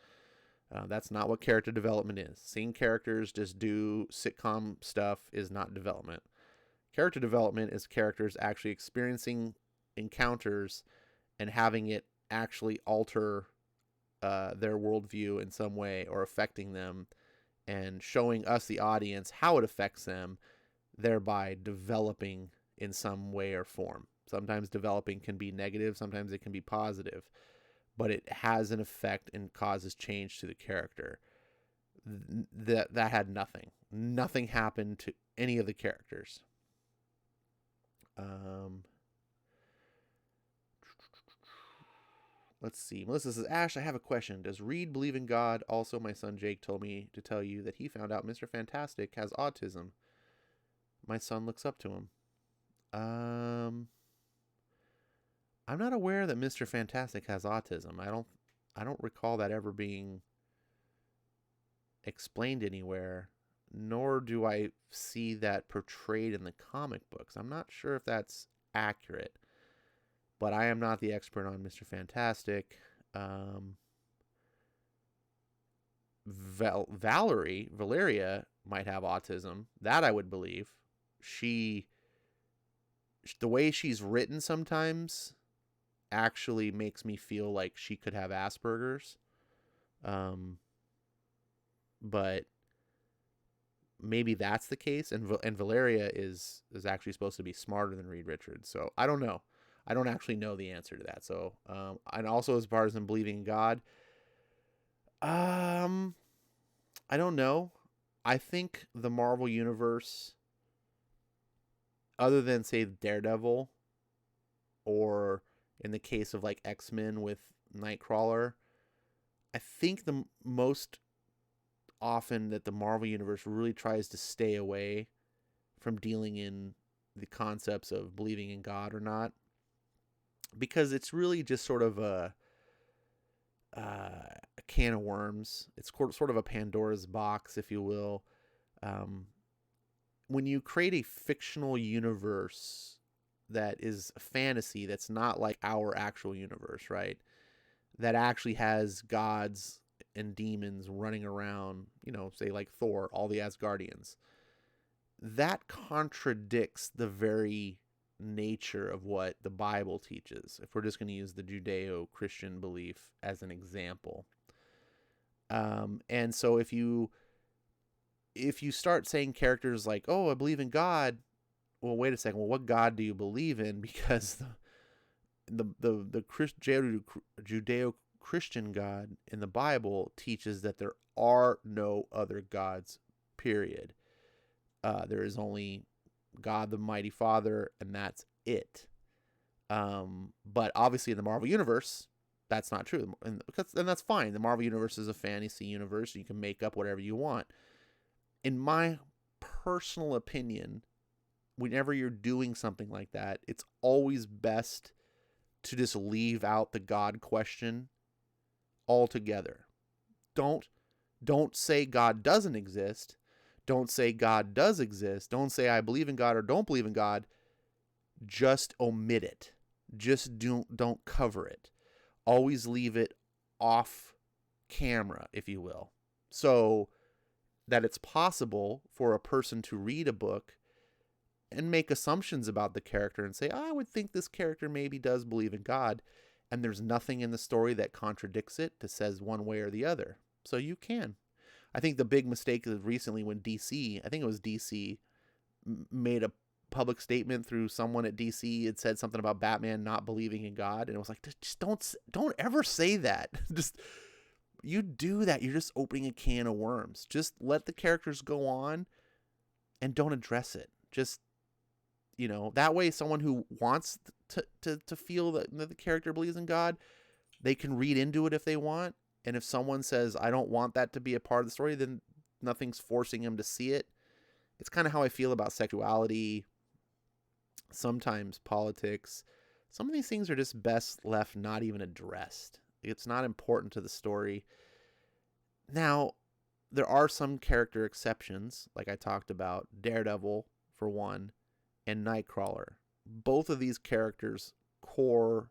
That's not what character development is. Seeing characters just do sitcom stuff is not development. Character development is characters actually experiencing encounters and having it actually alter their worldview in some way or affecting them and showing us, the audience, how it affects them, thereby developing in some way or form. Sometimes developing can be negative, sometimes it can be positive, but it has an effect and causes change to the character. That had nothing. Nothing happened to any of the characters. Let's see. Melissa says, Ash, I have a question. Does Reed believe in God? Also, my son Jake told me to tell you that he found out Mr. Fantastic has autism. My son looks up to him. I'm not aware that Mr. Fantastic has autism. I don't recall that ever being explained anywhere, nor do I see that portrayed in the comic books. I'm not sure if that's accurate, but I am not the expert on Mr. Fantastic. Valeria might have autism. That I would believe. The way she's written sometimes actually makes me feel like she could have Asperger's. But maybe that's the case. And Valeria is actually supposed to be smarter than Reed Richards. So I don't know. I don't actually know the answer to that. So, and also as far as him believing in God, I don't know. I think the Marvel Universe, other than say Daredevil, or in the case of like X-Men with Nightcrawler, I think the most often that the Marvel Universe really tries to stay away from dealing in the concepts of believing in God or not, because it's really just sort of a can of worms. It's sort of a Pandora's box, if you will. When you create a fictional universe that is a fantasy, that's not like our actual universe, right? that actually has gods and demons running around, say like Thor, all the Asgardians, that contradicts the very nature of what the Bible teaches. If we're just going to use the Judeo-Christian belief as an example. And so if you start saying characters like, oh, I believe in God, well, wait a second. Well, what God do you believe in? Because the Judeo-Christian God in the Bible teaches that there are no other gods, period. There is only God the Mighty Father, and that's it. But obviously in the Marvel Universe, that's not true. And that's fine. The Marvel Universe is a fantasy universe. You can make up whatever you want. In my personal opinion, whenever you're doing something like that, it's always best to just leave out the God question altogether. Don't say God doesn't exist. Don't say God does exist. Don't say I believe in God or don't believe in God. Just omit it. Just don't cover it. Always leave it off camera, if you will. So that it's possible for a person to read a book and make assumptions about the character and say, I would think this character maybe does believe in God, and there's nothing in the story that contradicts it, that says one way or the other. So you can. I think the big mistake is recently when DC made a public statement through someone at DC. It said something about Batman not believing in God, and it was like, just don't ever say that. Just, you do that, you're just opening a can of worms. Just let the characters go on and don't address it. Just, that way someone who wants to feel that the character believes in God, they can read into it if they want. And if someone says, I don't want that to be a part of the story, then nothing's forcing them to see it. It's kind of how I feel about sexuality, sometimes politics. Some of these things are just best left not even addressed. It's not important to the story. Now, there are some character exceptions, like I talked about, Daredevil, for one, and Nightcrawler. Both of these characters' core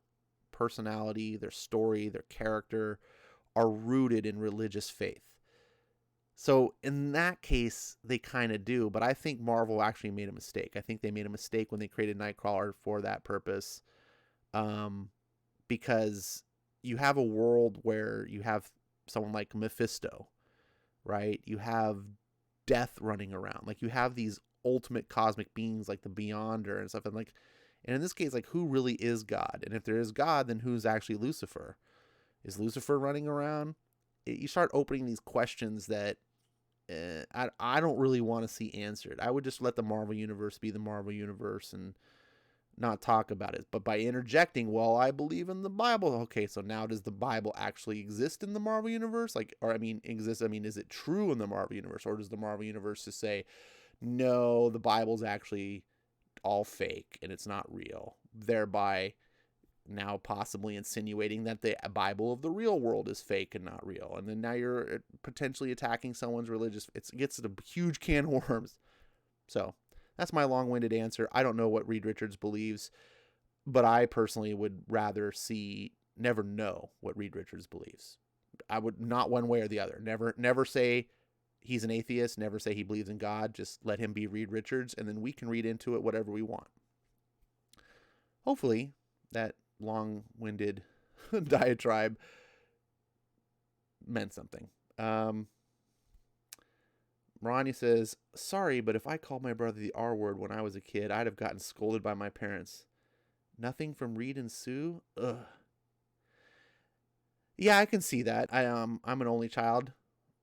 personality, their story, their character, are rooted in religious faith. So in that case, they kind of do, but I think Marvel actually made a mistake. I think they made a mistake when they created Nightcrawler for that purpose, because you have a world where you have someone like Mephisto, right? You have death running around. Like, you have these ultimate cosmic beings like the Beyonder and stuff. And in this case, like, who really is God? And if there is God, then who's actually Lucifer? Is Lucifer running around? You start opening these questions that I don't really want to see answered. I would just let the Marvel Universe be the Marvel Universe and not talk about it. But by interjecting, well, I believe in the Bible. Okay, so now does the Bible actually exist in the Marvel Universe? Is it true in the Marvel Universe? Or does the Marvel Universe just say, no, the Bible's actually all fake and it's not real, thereby now possibly insinuating that the Bible of the real world is fake and not real. And then now you're potentially attacking someone's religious. It gets to a huge can of worms. So that's my long-winded answer. I don't know what Reed Richards believes, but I personally would rather never know what Reed Richards believes. I would not one way or the other. Never say he's an atheist. Never say he believes in God. Just let him be Reed Richards, and then we can read into it whatever we want. Hopefully that long-winded diatribe meant something. Ronnie says, sorry, but if I called my brother the R word when I was a kid, I'd have gotten scolded by my parents. Nothing from Reed and Sue? Ugh. Yeah, I can see that. I'm an only child,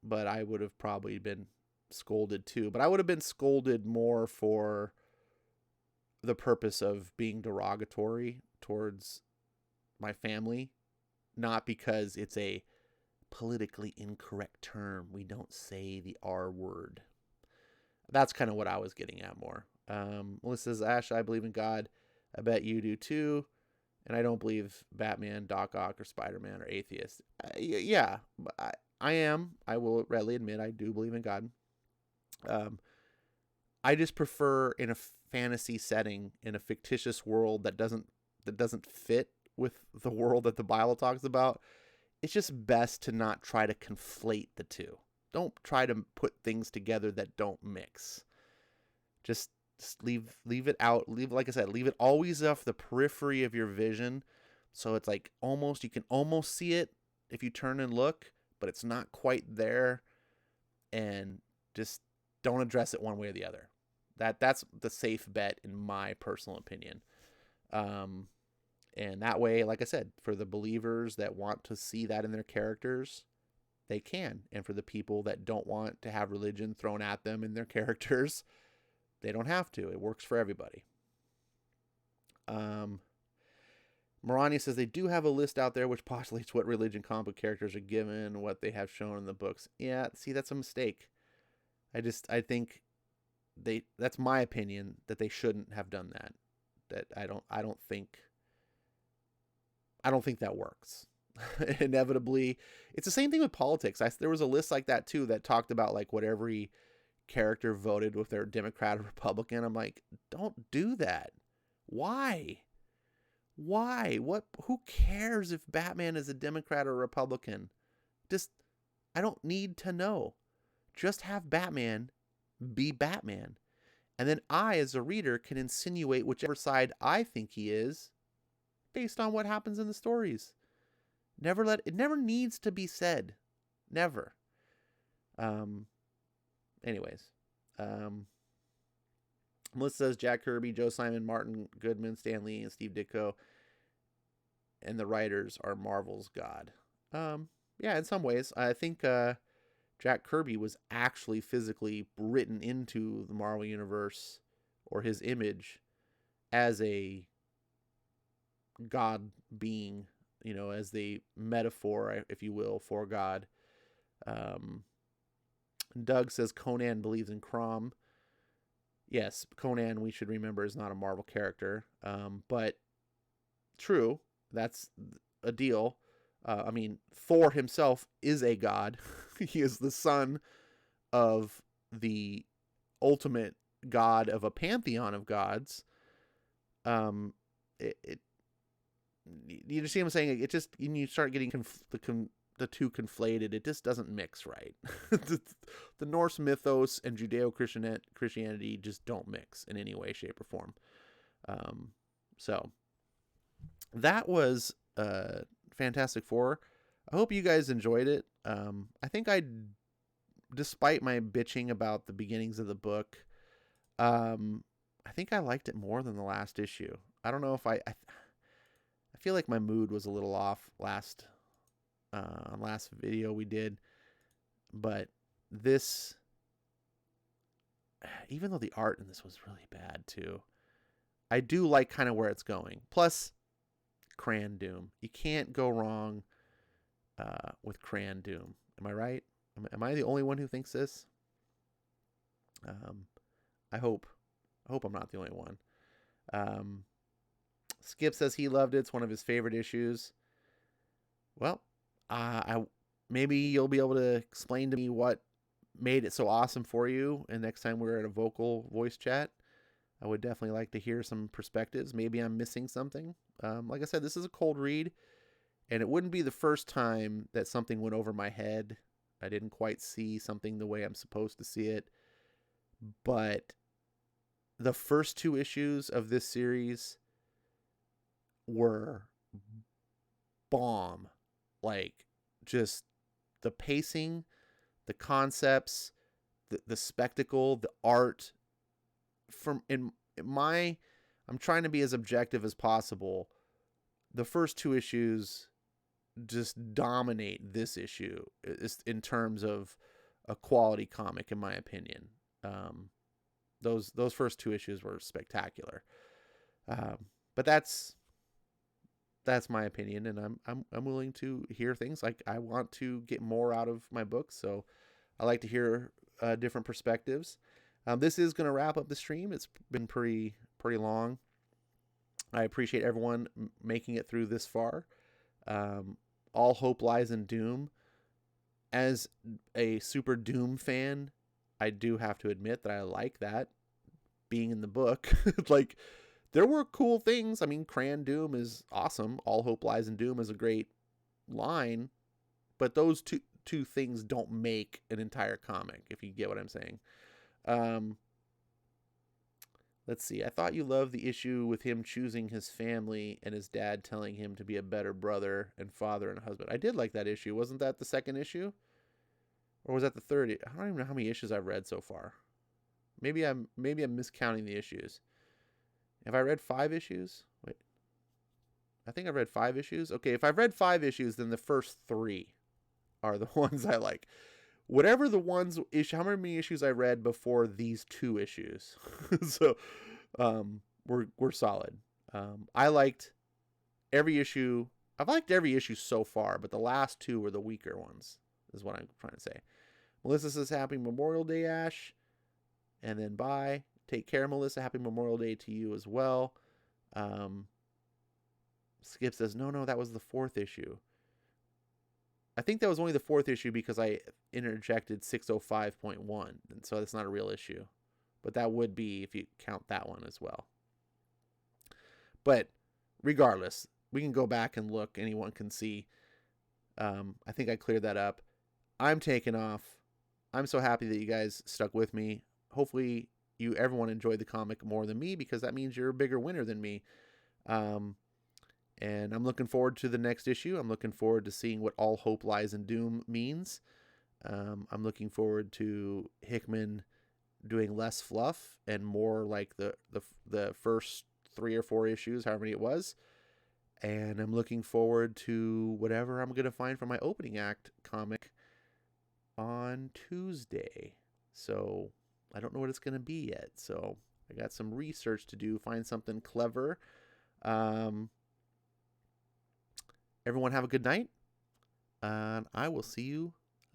but I would have probably been scolded too. But I would have been scolded more for the purpose of being derogatory towards my family, not because it's a politically incorrect term. We don't say the R word. That's kind of what I was getting at more. Melissa says, Ash, I believe in God. I bet you do too. And I don't believe Batman, Doc Ock, or Spider-Man are atheists. Yeah, I am. I will readily admit I do believe in God. I just prefer in a fantasy setting, in a fictitious world that doesn't fit with the world that the Bible talks about. it's just best to not try to conflate the two. Don't try to put things together that don't mix. Just leave it out. Like I said, leave it always off the periphery of your vision, so it's like almost, you can almost see it if you turn and look, but it's not quite there. And just don't address it one way or the other. That's the safe bet in my personal opinion. And that way, like I said, for the believers that want to see that in their characters, they can. And for the people that don't want to have religion thrown at them in their characters, they don't have to. It works for everybody. Marani says they do have a list out there which postulates what religion comic book characters are given, what they have shown in the books. Yeah, see, that's a mistake. I think that's my opinion, that they shouldn't have done that. That I don't think that works. Inevitably, it's the same thing with politics. There was a list like that too that talked about like what every character voted with their Democrat or Republican. I'm like, don't do that. Why? What? Who cares if Batman is a Democrat or Republican? I don't need to know. Just have Batman be Batman. And then I, as a reader, can insinuate whichever side I think he is based on what happens in the stories. It never needs to be said. Never. Anyways. Melissa says Jack Kirby, Joe Simon, Martin Goodman, Stan Lee, and Steve Ditko, and the writers are Marvel's god. Yeah, in some ways. I think Jack Kirby was actually physically written into the Marvel Universe, or his image, as a god being, as the metaphor, if you will, for God. Doug says Conan believes in Crom. Yes, Conan, we should remember, is not a Marvel character. But true, that's a deal. Thor himself is a god. He is the son of the ultimate god of a pantheon of gods. You see what I'm saying? It just, when you start getting the two conflated, it just doesn't mix right. The Norse mythos and Judeo-Christianity just don't mix in any way, shape, or form. So that was Fantastic Four. I hope you guys enjoyed it. I think despite my bitching about the beginnings of the book, I think I liked it more than the last issue. I don't know if I feel like my mood was a little off last video we did, but this, even though the art in this was really bad too, I do like kind of where it's going. Plus, Cran Doom. You can't go wrong with Cran Doom. Am I right? Am I the only one who thinks this? I hope I'm not the only one. Skip says he loved it. It's one of his favorite issues. Well, maybe you'll be able to explain to me what made it so awesome for you, and next time we're at a vocal voice chat. I would definitely like to hear some perspectives. Maybe I'm missing something. Like I said, this is a cold read, and it wouldn't be the first time that something went over my head. I didn't quite see something the way I'm supposed to see it. But the first two issues of this series were bomb. Like, just the pacing, the concepts, the spectacle, the art. I'm trying to be as objective as possible. The first two issues just dominate this issue in terms of a quality comic, in my opinion. Those first two issues were spectacular. But that's my opinion, and I'm willing to hear things. Like, I want to get more out of my books, so I like to hear different perspectives. This is going to wrap up the stream. It's been pretty long. I appreciate everyone making it through this far. All hope lies in Doom. As a super Doom fan, I do have to admit that I like that being in the book. Like, there were cool things. I mean, Cran Doom is awesome. All hope lies in Doom is a great line. but those two things don't make an entire comic, if you get what I'm saying. Um, let's see. I thought you loved the issue with him choosing his family and his dad telling him to be a better brother and father and husband. I did like that issue. Wasn't that the second issue? Or was that the third? I don't even know how many issues I've read so far. Maybe I'm miscounting the issues. Have I read 5 issues? Wait. I think I've read 5 issues. Okay, if I've read 5 issues, then the first 3 are the ones I like. Whatever the ones issue, how many issues I read before these 2 issues. So, we're solid. I liked every issue. I've liked every issue so far, but the last 2 were the weaker ones, is what I'm trying to say. Melissa says, Happy Memorial Day, Ash. And then bye. Take care, Melissa. Happy Memorial Day to you as well. Skip says, no, that was the 4th issue. I think that was only the 4th issue because I interjected 605.1. And so that's not a real issue. But that would be if you count that one as well. But regardless, we can go back and look. Anyone can see. I think I cleared that up. I'm taking off. I'm so happy that you guys stuck with me. Hopefully everyone enjoyed the comic more than me, because that means you're a bigger winner than me. And I'm looking forward to the next issue. I'm looking forward to seeing what All Hope Lies in Doom means. I'm looking forward to Hickman doing less fluff and more like the first 3 or 4 issues, however many it was. And I'm looking forward to whatever I'm going to find for my opening act comic on Tuesday. So I don't know what it's going to be yet. So I got some research to do, find something clever. Everyone have a good night. And I will see you